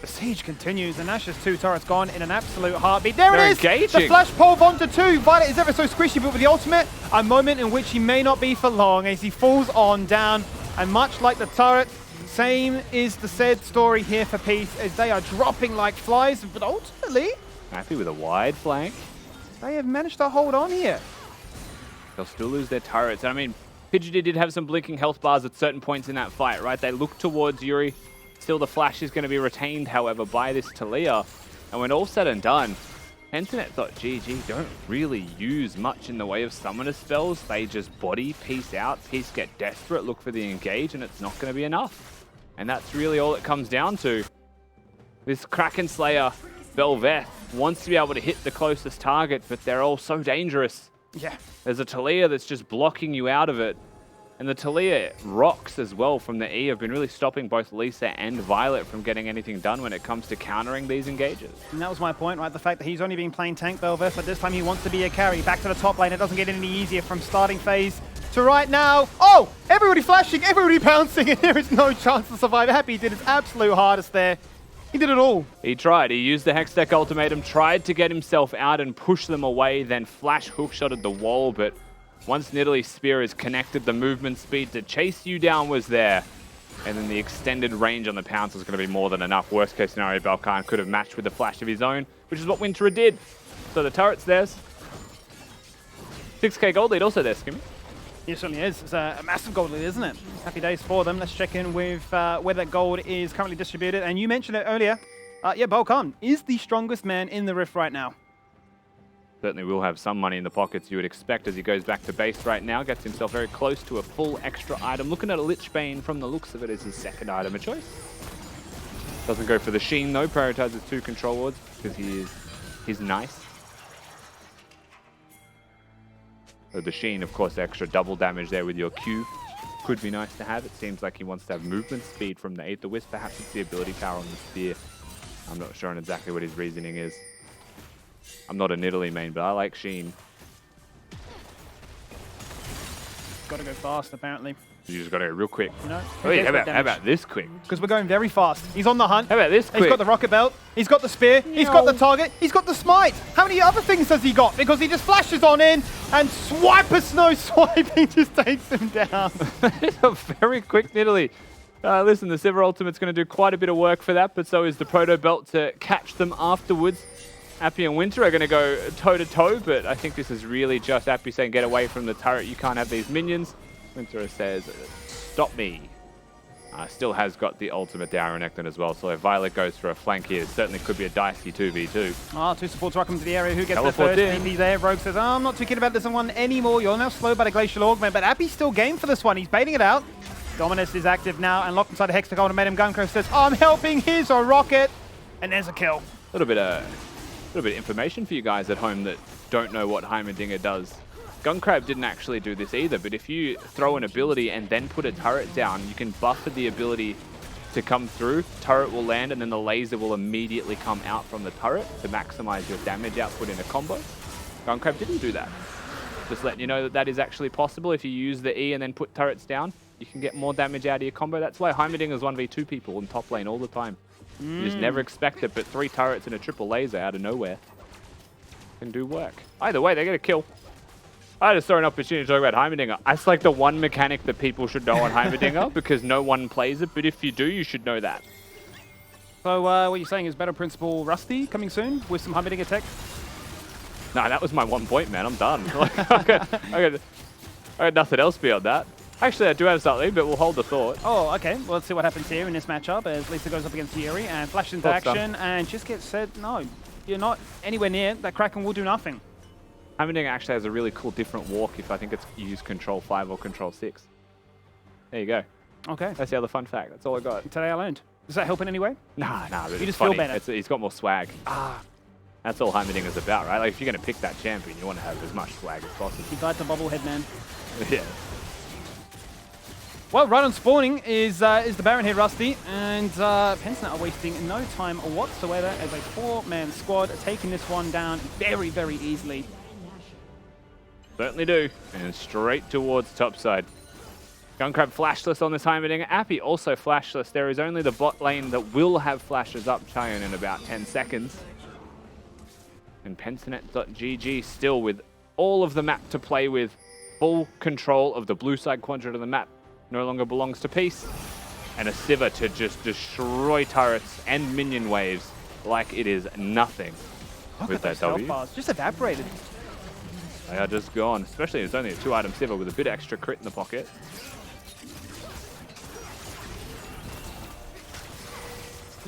The siege continues, and Nash's 2 turrets gone in an absolute heartbeat. There it is! Engaging. The flash pole onto 2. Violet is ever so squishy, but with the ultimate, a moment in which he may not be for long as he falls on down. And much like the turret, same is the said story here for Peace as they are dropping like flies, but ultimately... Happy with a wide flank. They have managed to hold on here. They'll still lose their turrets. I mean, Pidgeotty did have some blinking health bars at certain points in that fight, right? They look towards Yuri. Still, the flash is going to be retained, however, by this Talia. And when all said and done, Pentanet thought, GG, don't really use much in the way of summoner spells. They just body, Peace out, Peace get desperate, look for the engage, and it's not going to be enough. And that's really all it comes down to. This Kraken Slayer, Belveth, wants to be able to hit the closest target, but they're all so dangerous. Yeah. There's a Talia that's just blocking you out of it. And the Talia rocks as well from the E have been really stopping both Lisa and Violet from getting anything done when it comes to countering these engages. And that was my point, right? The fact that he's only been playing tank Belveth, but this time he wants to be a carry. Back to the top lane. It doesn't get any easier from starting phase to right now. Oh! Everybody flashing, everybody pouncing, and there is no chance to survive. Happy did his absolute hardest there. He did it all. He tried. He used the Hextech ultimatum, tried to get himself out and push them away, then flash hookshotted the wall, but once Nidalee's spear is connected, the movement speed to chase you down was there. And then the extended range on the pounce was going to be more than enough. Worst case scenario, Balkan could have matched with a flash of his own, which is what Winterer did. So the turret's theirs. 6k gold lead also there, Skimmy. It certainly is. It's a massive gold lead, isn't it? Happy days for them. Let's check in with where that gold is currently distributed. And you mentioned it earlier. Yeah, Balkan is the strongest man in the Rift right now. Certainly will have some money in the pockets you would expect as he goes back to base right now. Gets himself very close to a full extra item. Looking at a Lich Bane from the looks of it as his second item of choice. Doesn't go for the Sheen though. Prioritizes 2 control wards because he's nice. So the Sheen, of course, extra double damage there with your Q. Could be nice to have. It seems like he wants to have movement speed from the Aether Wisp. Perhaps it's the ability power on the spear. I'm not sure on exactly what his reasoning is. I'm not a Nidalee main, but I like Sheen. Got to go fast, apparently. You just got to go real quick. You know, Wait, how about this quick? Because we're going very fast. He's on the hunt. How about this quick? He's got the rocket belt. He's got the spear. He's got the target. He's got the smite. How many other things has he got? Because he just flashes on in and snow swiping just takes him down. It's a very quick Nidalee. Listen, the Sivir Ultimate's going to do quite a bit of work for that, but so is the Proto Belt to catch them afterwards. Appy and Winter are going to go toe-to-toe, but I think this is really just Appy saying, get away from the turret, you can't have these minions. Winter says, stop me. Still has got the ultimate down Renekton as well, so if Violet goes for a flank here, it certainly could be a dicey 2v2. 2 supports welcome to the area. Who gets Teleport there first? in. BP there. Rogue says, I'm not too keen about this one anymore. You're now slowed by the Glacial Augment, but Appy's still game for this one. He's baiting it out. Dominus is active now and locked inside a Hextech ultimatum. Guncrow says, I'm helping. Here's a rocket. And there's a kill. A little bit of information for you guys at home that don't know what Heimerdinger does. Guncrab didn't actually do this either, but if you throw an ability and then put a turret down, you can buffer the ability to come through. Turret will land and then the laser will immediately come out from the turret to maximize your damage output in a combo. Guncrab didn't do that. Just letting you know that that is actually possible. If you use the E and then put turrets down, you can get more damage out of your combo. That's why Heimerdinger's 1v2 people in top lane all the time. You just never expect it, but 3 turrets and a triple laser out of nowhere can do work. Either way, they get a kill. I just saw an opportunity to talk about Heimerdinger. That's like the one mechanic that people should know on Heimerdinger because no one plays it, but if you do, you should know that. So what you're saying is Battle Principle Rusty coming soon with some Heimerdinger tech? No, that was my 1 point, man. I'm done. I got nothing else beyond that. Actually, I do have something, but we'll hold the thought. Oh, okay. Well, let's see what happens here in this matchup as Lisa goes up against Yuri and flashes into action and just gets said, no, you're not anywhere near. That Kraken will do nothing. Heimerdinger actually has a really cool different walk if I think it's you use Control 5 or Control 6. There you go. Okay. That's the other fun fact. That's all I got. Today I learned. Does that help in any way? Nah, but you it's just funny. feel better. He's got more swag. That's all Heimerdinger's about, right? Like if you're going to pick that champion, you want to have as much swag as possible. He died to Bubblehead, man. Yeah. Well, right on spawning is the Baron here, Rusty, and Pensnet are wasting no time whatsoever as a 4-man squad taking this one down very, very easily. Certainly do. And straight towards topside. Guncrab flashless on this Heimerdinger. Appy also flashless. There is only the bot lane that will have flashes up Chion in about 10 seconds. And Pensnet.gg still with all of the map to play with. Full control of the blue side quadrant of the map. No longer belongs to Peace. And a Sivir to just destroy turrets and minion waves like it is nothing. Look with at that those W. health bars. Just evaporated. They are just gone, especially it's only a 2-item Sivir with a bit extra crit in the pocket.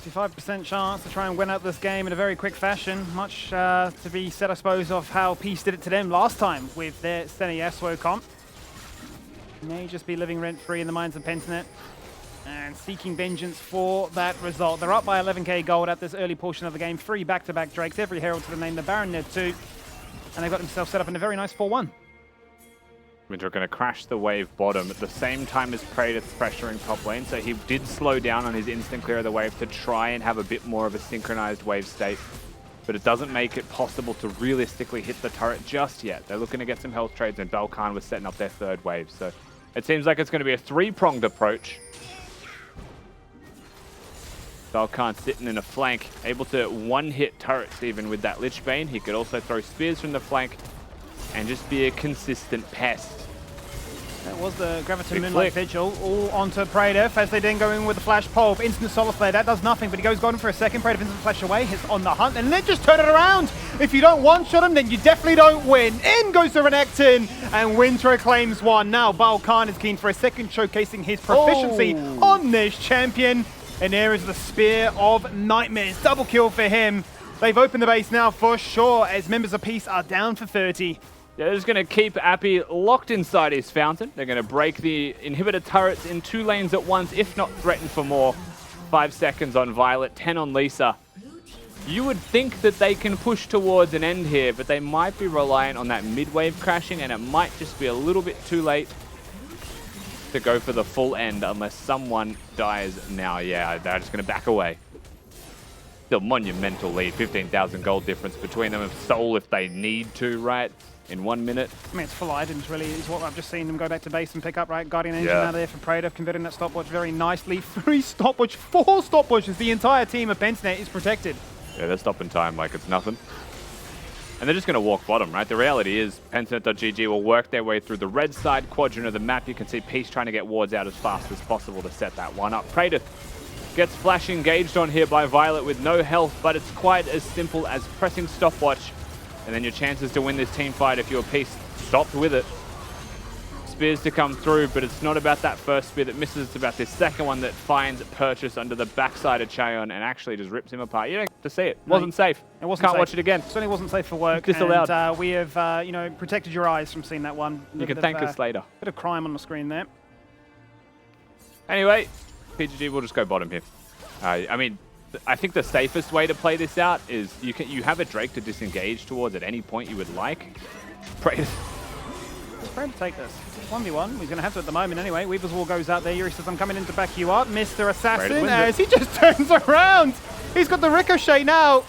%, chance to try and win out this game in a very quick fashion. Much to be said, I suppose, of how Peace did it to them last time with their Steny Yasuo comp. May just be living rent-free in the minds of Pensnet and seeking vengeance for that result. They're up by 11k gold at this early portion of the game. 3 back-to-back Drakes, every herald to the name, the Baron there too. And they've got themselves set up in a very nice 4-1. Winter are going to crash the wave bottom at the same time as Praetor's pressuring top lane, so he did slow down on his instant clear of the wave to try and have a bit more of a synchronized wave state. But it doesn't make it possible to realistically hit the turret just yet. They're looking to get some health trades, and Balkan was setting up their 3rd wave. So it seems like it's going to be a 3-pronged approach. Balkan sitting in a flank, able to one-hit turrets even with that Lich Bane. He could also throw spears from the flank and just be a consistent pest. That was the Graviton Moonlight Vigil, all onto Praetor as they then go in with the Flash Pulp. Instant Solar Flare, that does nothing, but he goes golden for a second. Praetor instant flash away, hits on the hunt, and then just turn it around. If you don't one-shot him, then you definitely don't win. In goes the Renekton, and Winter claims one. Now Balkan is keen for a second, showcasing his proficiency on this champion. And there is the Spear of Nightmares. Double kill for him. They've opened the base now for sure, as members of Peace are down for 30. They're just going to keep Appy locked inside his fountain. They're going to break the inhibitor turrets in 2 lanes at once, if not threaten for more. 5 seconds on Violet, 10 on Lisa. You would think that they can push towards an end here, but they might be reliant on that mid-wave crashing, and it might just be a little bit too late to go for the full end unless someone dies now. Yeah, they're just going to back away. Still monumental lead, 15,000 gold difference between them. Soul if they need to, right? In 1 minute. I mean, it's full items, really, is what I've just seen them go back to base and pick up, right? Guardian Angel out there for Praetor, converting that stopwatch very nicely. 3 stopwatch, 4 stopwatches. The entire team of Pentanet is protected. Yeah, they're stopping time like it's nothing. And they're just going to walk bottom, right? The reality is Pentanet.gg will work their way through the red side quadrant of the map. You can see Peace trying to get wards out as fast as possible to set that one up. Praetor gets flash engaged on here by Violet with no health, but it's quite as simple as pressing stopwatch. And then your chances to win this team fight if you're Peace stopped with it. Spears to come through, but it's not about that first spear that misses. It's about this second one that finds Purchase under the backside of Chaeyon and actually just rips him apart. You don't get to see it. Wasn't safe. It wasn't Can't safe. watch it again. Certainly wasn't safe for work. Disallowed. And we have, you know, protected your eyes from seeing that one. You can thank us later. Bit of crime on the screen there. Anyway, PGG will just go bottom here. I mean, I think the safest way to play this out is you have a Drake to disengage towards at any point you would like. Praetor to take this. 1v1. He's going to have to at the moment anyway. Weaver's Wall goes out there. Yuri says, I'm coming in to back you up. Mr. Assassin, as he just turns around. He's got the Ricochet now.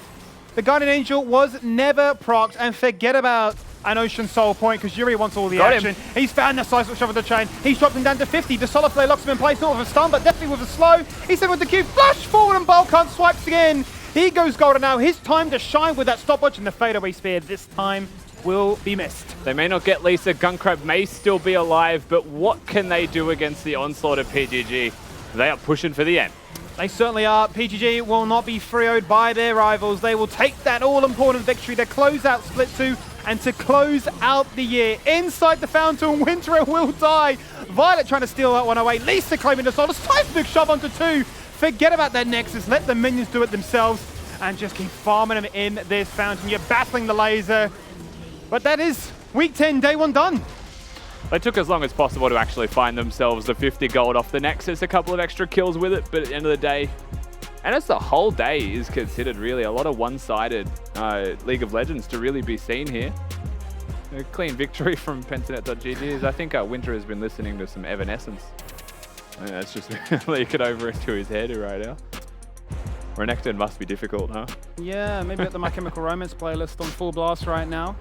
The Guardian Angel was never procced. And forget about an Ocean Soul point, because Yuri wants all the action. He's found the Seismic Shove of the chain. He's dropped him down to 50. The Solar Flare locks him in place, not with a stun, but definitely with a slow. He's in with the Q. Flash forward, and Balkan swipes again. He goes golden now. His time to shine with that stopwatch, and the fadeaway spear this time will be missed. They may not get Lisa. Gunkrab may still be alive, but what can they do against the onslaught of PGG? They are pushing for the end. They certainly are. PGG will not be 3-0'd by their rivals. They will take that all-important victory to close out Split 2 and to close out the year. Inside the fountain, Winter will die. Violet trying to steal that one away. Lisa claiming the soul. Seismic Shove onto 2. Forget about that Nexus. Let the minions do it themselves and just keep farming them in this fountain. You're battling the laser. But that is week 10, day 1 done. They took as long as possible to actually find themselves the 50 gold off the Nexus, a couple of extra kills with it, but at the end of the day, and it's the whole day is considered really a lot of one-sided League of Legends to really be seen here. A clean victory from Pentanet.gg. I think Winter has been listening to some Evanescence. And that's just leaking over into his head right now. Renekton must be difficult, huh? Yeah, maybe at the My Chemical Romance playlist on full blast right now.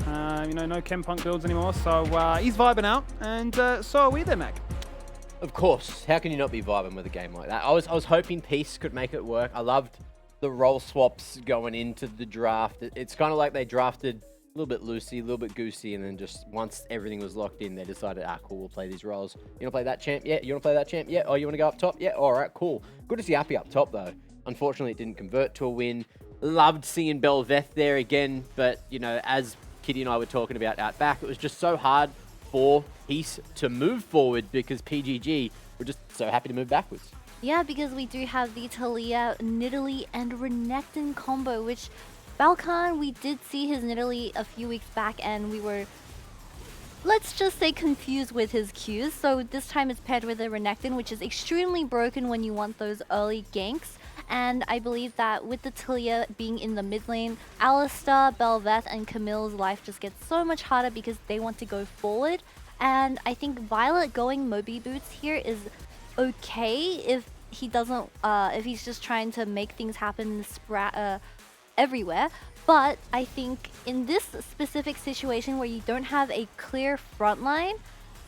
You know, no Chem Punk builds anymore, so he's vibing out, and so are we there, Mac. Of course. How can you not be vibing with a game like that? I was hoping Peace could make it work. I loved the role swaps going into the draft. It's kind of like they drafted a little bit loosey, a little bit goosey, and then just once everything was locked in, they decided, cool, we'll play these roles. You want to play that champ? Yeah. You want to play that champ? Yeah. Oh, you want to go up top? Yeah. All right, cool. Good to see Appy up top, though. Unfortunately, it didn't convert to a win. Loved seeing Belveth there again, but, you know, as Kitty and I were talking about out back, it was just so hard for Peace to move forward because PGG were just so happy to move backwards. Yeah, because we do have the Taliyah, Nidalee, and Renekton combo, which Balkan, we did see his Nidalee a few weeks back, and we were, let's just say, confused with his Qs. So this time it's paired with a Renekton, which is extremely broken when you want those early ganks. And I believe that with the Taliyah being in the mid lane, Alistar, Belveth, and Camille's life just gets so much harder because they want to go forward. And I think Violet going Moby Boots here is okay if he doesn't, if he's just trying to make things happen everywhere. But I think in this specific situation where you don't have a clear front line,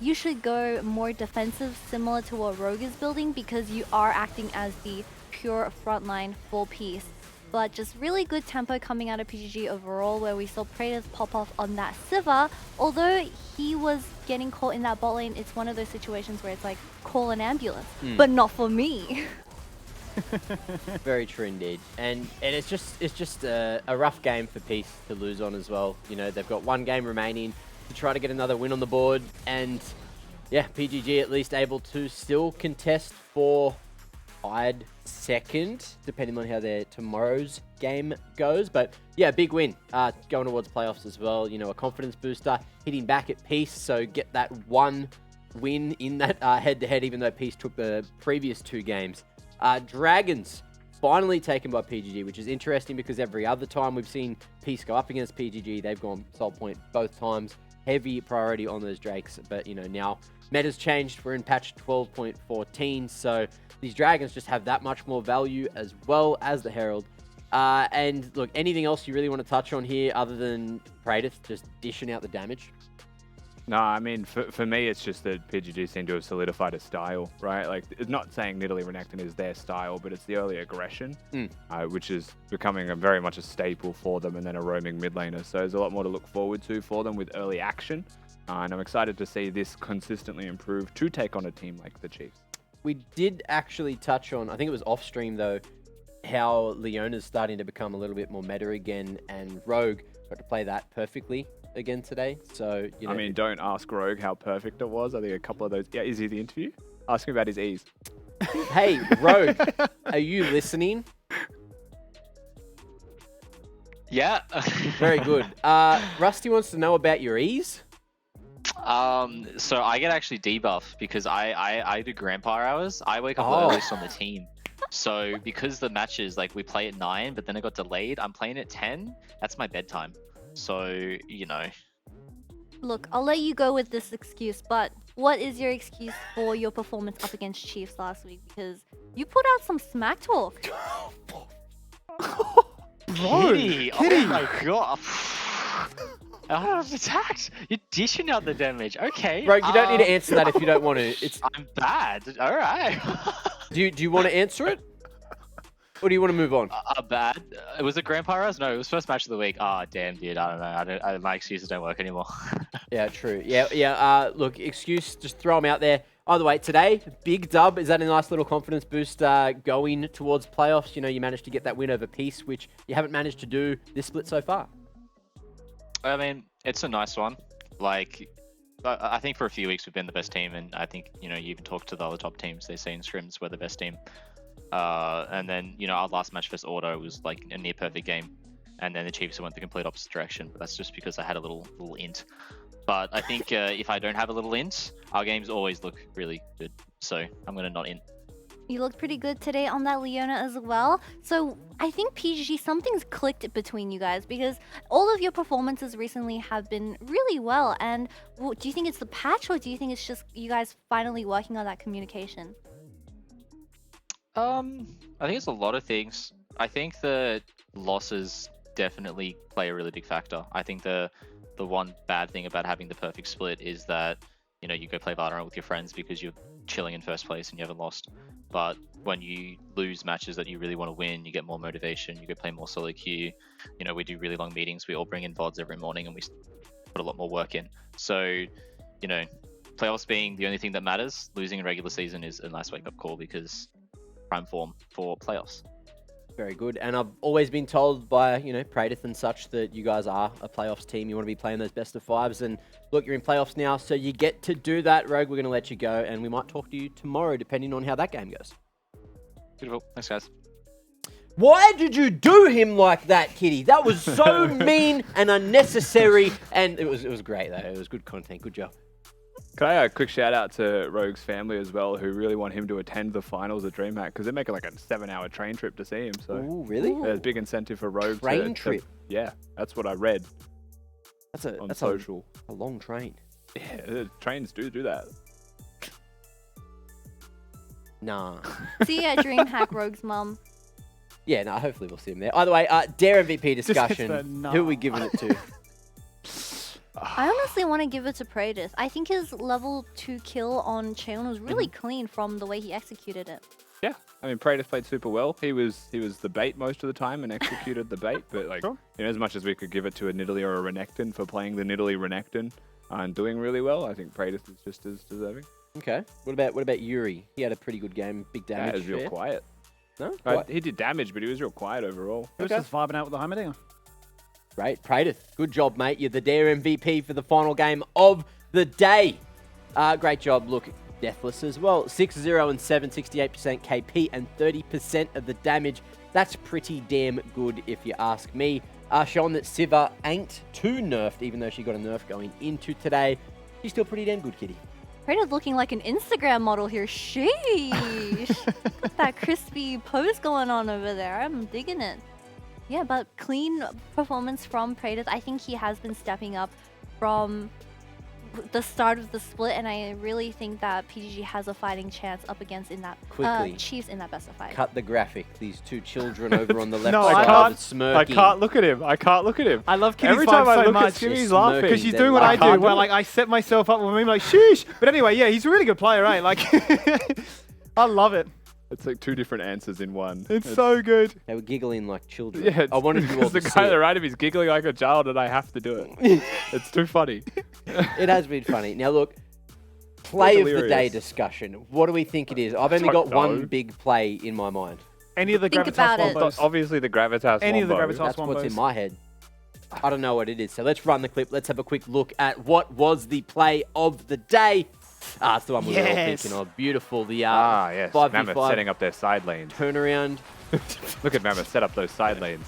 you should go more defensive, similar to what Rogue is building, because you are acting as the pure frontline for Peace. But just really good tempo coming out of PGG overall, where we saw Praetus pop off on that Sivir. Although he was getting caught in that bot lane, it's one of those situations where it's like, call an ambulance, but not for me. Very true indeed. And it's just a rough game for Peace to lose on as well. You know, they've got one game remaining to try to get another win on the board. And yeah, PGG at least able to still contest for tied second, depending on how their tomorrow's game goes. But yeah, big win going towards playoffs as well. You know, a confidence booster, hitting back at Peace. So get that one win in that head-to-head, even though Peace took the previous 2 games. Dragons finally taken by PGG, which is interesting because every other time we've seen Peace go up against PGG, they've gone soul point both times. Heavy priority on those Drakes, but you know, now meta's changed. We're in patch 12.14, so these Dragons just have that much more value as well as the Herald. And look, anything else you really want to touch on here other than Praetus just dishing out the damage? No, I mean, for me, it's just that PGG seem to have solidified a style, right? Like, it's not saying Nidalee Renekton is their style, but it's the early aggression, which is becoming very much a staple for them, and then a roaming mid laner. So there's a lot more to look forward to for them with early action. And I'm excited to see this consistently improve to take on a team like the Chiefs. We did actually touch on, I think it was off stream though, how Leona's starting to become a little bit more meta again, and Rogue got to play that perfectly again today. So, you know, I mean, don't ask Rogue how perfect it was. I think a couple of those. Yeah, is he the interview? Ask him about his ease. Hey, Rogue, are you listening? Yeah. Very good. Rusty wants to know about your ease. So I get actually debuffed because I do grandpa hours. I wake up the earliest on the team. So because the matches, like, we play at 9, but then it got delayed, I'm playing at 10. That's my bedtime. So, you know. Look, I'll let you go with this excuse, but what is your excuse for your performance up against Chiefs last week? Because you put out some smack talk. Kitty! Oh my god. I was attacked. You're dishing out the damage. Okay. Rogue, you don't need to answer that if you don't want to. I'm bad. All right. Do you want to answer it? Or do you want to move on? Bad. It was a Grandpa Rise? No, it was first match of the week. Oh, damn, dude. I don't know. My excuses don't work anymore. Yeah, true. Yeah. Look, excuse, just throw them out there. Either way, today, big dub. Is that a nice little confidence boost going towards playoffs? You know, you managed to get that win over Peace, which you haven't managed to do this split so far. I mean, it's a nice one. Like, I think for a few weeks we've been the best team, and I think, you know, you even talk to the other top teams, they say in scrims we're the best team. And then, you know, our last match versus Auto was like a near perfect game, and then the Chiefs went the complete opposite direction. But that's just because I had a little int. But I think if I don't have a little int, our games always look really good. So I'm gonna not int. You looked pretty good today on that Leona as well. So I think PGG, something's clicked between you guys, because all of your performances recently have been really well. And do you think it's the patch, or do you think it's just you guys finally working on that communication? I think it's a lot of things. I think the losses definitely play a really big factor. I think the one bad thing about having the perfect split is that, you know, you go play Valorant with your friends because you're chilling in first place and you haven't lost. But when you lose matches that you really want to win, you get more motivation, you go play more solo queue. You know, we do really long meetings, we all bring in VODs every morning, and we put a lot more work in. So, you know, playoffs being the only thing that matters, losing in regular season is a nice wake-up call, because prime form for playoffs. Very good. And I've always been told by, you know, Praetus and such that you guys are a playoffs team. You want to be playing those best of fives. And look, you're in playoffs now, so you get to do that. Rogue, we're going to let you go, and we might talk to you tomorrow, depending on how that game goes. Beautiful. Thanks, guys. Why did you do him like that, Kitty? That was so mean and unnecessary. And it was great, though. It was good content. Good job. Can I a quick shout out to Rogue's family as well, who really want him to attend the finals at DreamHack, because they're making like a 7-hour train trip to see him. So Ooh, really? There's big incentive for Rogue. Train trip? Yeah, that's what I read. That's social. A long train. Yeah, trains do that. Nah. See you at DreamHack, Rogue's mum. Yeah, no, hopefully we'll see him there. Either way, Dare MVP discussion. Who are we giving it to? I honestly want to give it to Praetus. I think his level 2 kill on Cheon was really clean from the way he executed it. Yeah, I mean, Praetus played super well. He was the bait most of the time and executed the bait. But like, Sure. as much as we could give it to a Nidalee or a Renekton for playing the Nidalee Renekton and doing really well, I think Praetus is just as deserving. Okay. What about Yuri? He had a pretty good game, big damage. He was real quiet. No? He did damage, but he was real quiet overall. He was just vibing out with the Heimerdinger. Great. Praetus, good job, mate. You're the Dare MVP for the final game of the day. Great job. Look, Deathless as well. 6-0 and 7, 68% KP and 30% of the damage. That's pretty damn good if you ask me. Showing that Siva ain't too nerfed, even though she got a nerf going into today. She's still pretty damn good, kitty. Praetus looking like an Instagram model here. Sheesh. Got that crispy pose going on over there. I'm digging it. Yeah, but clean performance from Praetus. I think he has been stepping up from the start of the split, and I really think that PGG has a fighting chance up against Quickly. Chiefs in that best of 5. Cut the graphic. These two children over on the left No, side I are can't. smirking. I can't look at him. I can't look at him. I love Kitty's Every vibe time I so look much. at him, he's She's laughing. Because she's They're doing what I laughing. do, where like I set myself up with me like sheesh. But anyway, yeah, he's a really good player, right? Like, I love it. It's like two different answers in one. It's so good. They were giggling like children. Yeah, I wanted you all the to see guy on the it. right of me is giggling like a child, and I have to do it. It's too funny. It has been funny. Now look, play of the day Hilarious. discussion. What do we think it is? I've only got don't one know. big play in my mind. Any of the Think Gravitas about it. wombos. Obviously, the Gravitas. Any of the Wombo. Gravitas That's what's in wombos. my head. I don't know what it is. So let's run the clip. Let's have a quick look at what was the play of the day. It's the one we were all Yes. thinking of. Beautiful. The Yes. 5v5 Mammoth setting up their side lanes. turnaround. Look at Mammoth set up those side lanes.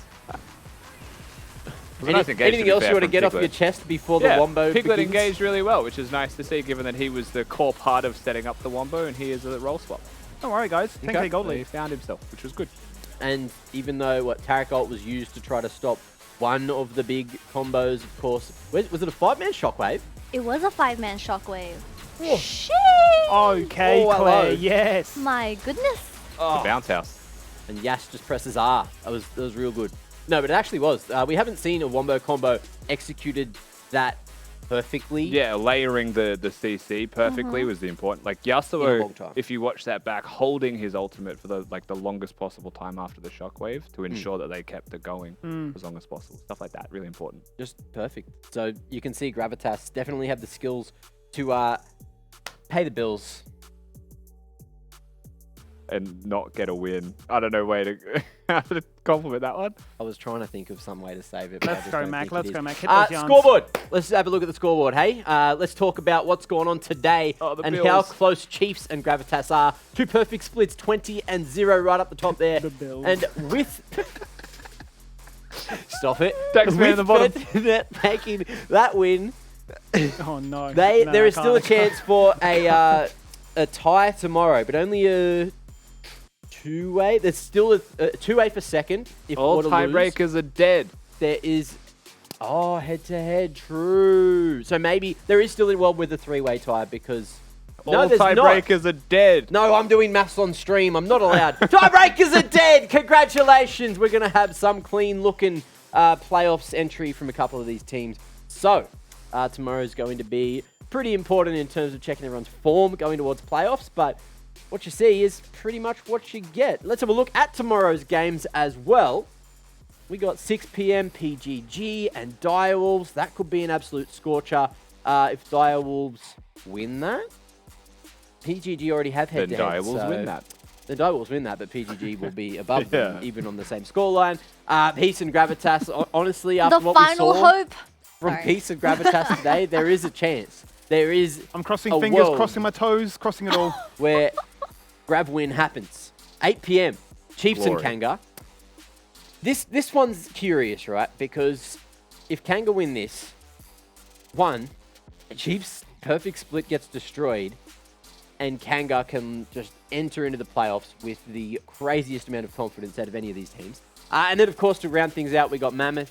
It was a nice engage, to Anything be else fair, you want to from get off Piglet. your chest before the Yeah, Wombo Piglet begins? engaged really well, which is nice to see, given that he was the core part of setting up the Wombo, and he is a role swap. Don't worry, guys. 10k Okay. gold So he lead. found himself, which was good. And even though Taric ult was used to try to stop one of the big combos, of course. Was it a 5-man shockwave? It was a 5-man shockwave. Oh. Sheesh. Okay, Oh, Claire. hello. Yes. My goodness. The bounce house. And Yas just presses R. That was real good. No, but it actually was. We haven't seen a Wombo combo executed that perfectly. Yeah, layering the CC perfectly was the important. Like In a long Yasuo, time. if you watch that back, holding his ultimate for the longest possible time after the shockwave to ensure that they kept it going as long as possible. Stuff like that, really important. Just perfect. So you can see Gravitas definitely have the skills to pay the bills. And not get a win. I don't know way to how to compliment that one. I was trying to think of some way to save it. But I Let's just go, don't Mac. think it Let's is. go, Mac. Hit those yarns. Scoreboard. Let's have a look at the scoreboard, hey? Let's talk about what's going on today Oh, the and how Bills. close Chiefs and Gravitas are. 2 perfect splits, 20 and 0 right up the top there. The Bills. And with... Stop it. Taxman With at the bottom. FedNet making that win, Oh, no. No, there I is still a can't. chance for a tie tomorrow, but only a two-way. There's still a two-way for second. If All Waterloos. tiebreakers are dead. There is... Oh, head-to-head. True. So maybe there is still a world with a three-way tie because... All no, there's not. tiebreakers are dead. No, I'm doing maths on stream. I'm not allowed. Tiebreakers are dead. Congratulations. We're going to have some clean-looking playoffs entry from a couple of these teams. So, tomorrow's going to be pretty important in terms of checking everyone's form going towards playoffs, but what you see is pretty much what you get. Let's have a look at tomorrow's games as well. We got 6 p.m. PGG and Direwolves. That could be an absolute scorcher if Direwolves win that. PGG already have Then head-to-head. Direwolves win that. The Direwolves win that, but PGG will be above them, Yeah. even on the same scoreline. Peace and Gravitas, honestly, after The what we final saw hope. from Sorry. Peace and Gravitas today, there is a chance. There is I'm crossing a fingers, world crossing my toes, crossing it all. where grab win happens. 8 p.m. Chiefs Glory. and Kanga. This one's curious, right? Because if Kanga win this, one, Chiefs perfect split gets destroyed, and Kanga can just enter into the playoffs with the craziest amount of confidence out of any of these teams. And then, of course, to round things out, we got Mammoth,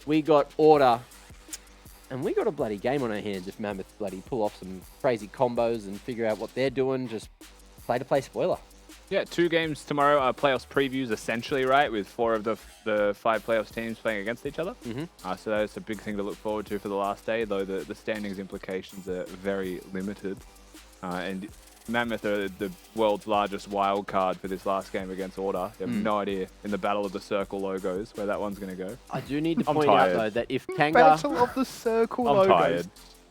we got Order, and we got a bloody game on our hands if Mammoth bloody pull off some crazy combos and figure out what they're doing. Just play-to-play spoiler. Yeah, 2 games tomorrow. Playoffs previews, essentially, right? With 4 of the 5 playoffs teams playing against each other. So that's a big thing to look forward to for the last day, though the standings implications are very limited. And Mammoth are the world's largest wild card for this last game against Order. They have no idea in the Battle of the Circle logos where that one's going to go. I do need to I'm point out, tired. though, that if Kanga... Battle of the Circle I'm logos.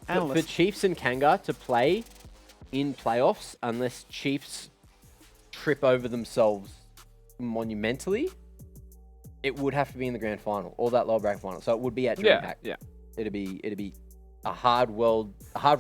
tired. For Chiefs and Kanga to play in playoffs, unless Chiefs trip over themselves monumentally, it would have to be in the grand final or that lower bracket final. So it would be at DreamHack. Yeah. It'd be a hard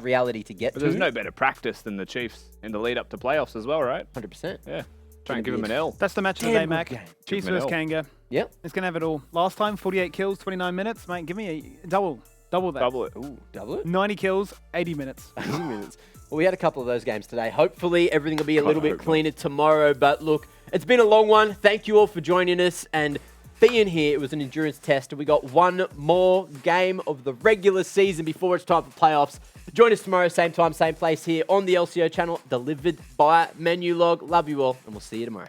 reality to get But to. there's no better practice than the Chiefs in the lead up to playoffs as well, right? 100%. Yeah. Try and give them an L. That's the match of the Damn day, good Mac. game. Chiefs Give 'em vs an Kanga. Yep. It's going to have it all. Last time, 48 kills, 29 minutes. Mate, give me a double that. Double it. Ooh, double it? 90 kills, 80 minutes. 80 minutes. Well, we had a couple of those games today. Hopefully, everything will be a God, little I bit hope not. cleaner tomorrow. But look, it's been a long one. Thank you all for joining us and being here. It was an endurance test. And we got one more game of the regular season before it's time for playoffs. Join us tomorrow, same time, same place here on the LCO channel, delivered by Menulog. Love you all, and we'll see you tomorrow.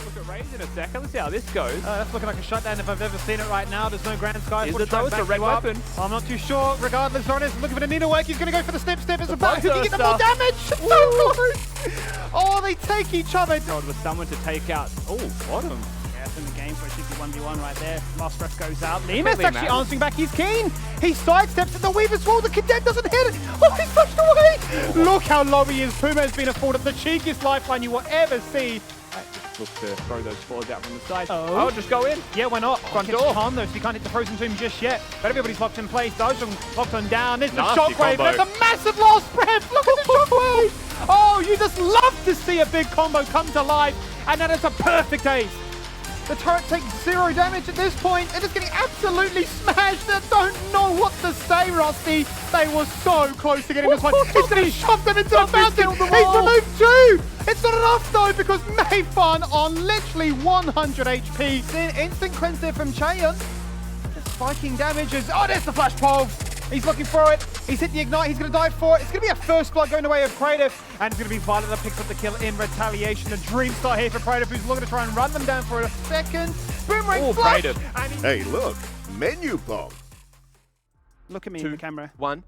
Look at Raze in a second. Let's see how this goes. That's looking like a shutdown if I've ever seen it right now. There's no Grand Sky. Is Force it though? trying It's to a back red you up. weapon. I'm not too sure. Regardless, Ronis is looking for the needlework. He's going to go for the snip. It's about who can get the more stuff. damage. So close. Oh, they take each other. God, with someone to take out. Oh, bottom. Yeah, it's in the game, so it should be 1v1 right there. Last breath goes out. Lemus Definitely actually matters. answering back. He's keen. He sidesteps at the Weaver's wall. The Cadet doesn't hit it. Oh, he's pushed away. Look how low he is. Puma has been afforded the cheekiest lifeline you will ever see. Look to throw those floors out from the side. Oh. Just go in. Yeah, why not? Front Gets door. Calm though, so you can't hit the frozen tomb just yet. But everybody's locked in place. Dojong locked on down. There's the Nasty shockwave. combo. There's a massive last breath. Look at the shockwave. Oh, you just love to see a big combo come to life. And that is a perfect ace. The turret takes 0 damage at this point. They're just getting absolutely smashed. I don't know what to say, Rusty. They were so close to getting this one. He's going to shove them into the fountain. He's removed 2. It's not enough, though, because Mayfun on literally 100 HP. Then instant cleanse there from Chaeyoung. The spiking damages. Oh, there's the flash pole. He's looking for it. He's hit the ignite. He's going to dive for it. It's going to be a first blood going the way of Kratos. And it's going to be Violet that picks up the kill in retaliation. The Dream Star here for Kratos, who's looking to try and run them down for a second. Boomerang flash. Kratos. And Hey, look, menu pump. look at me in the camera. 1.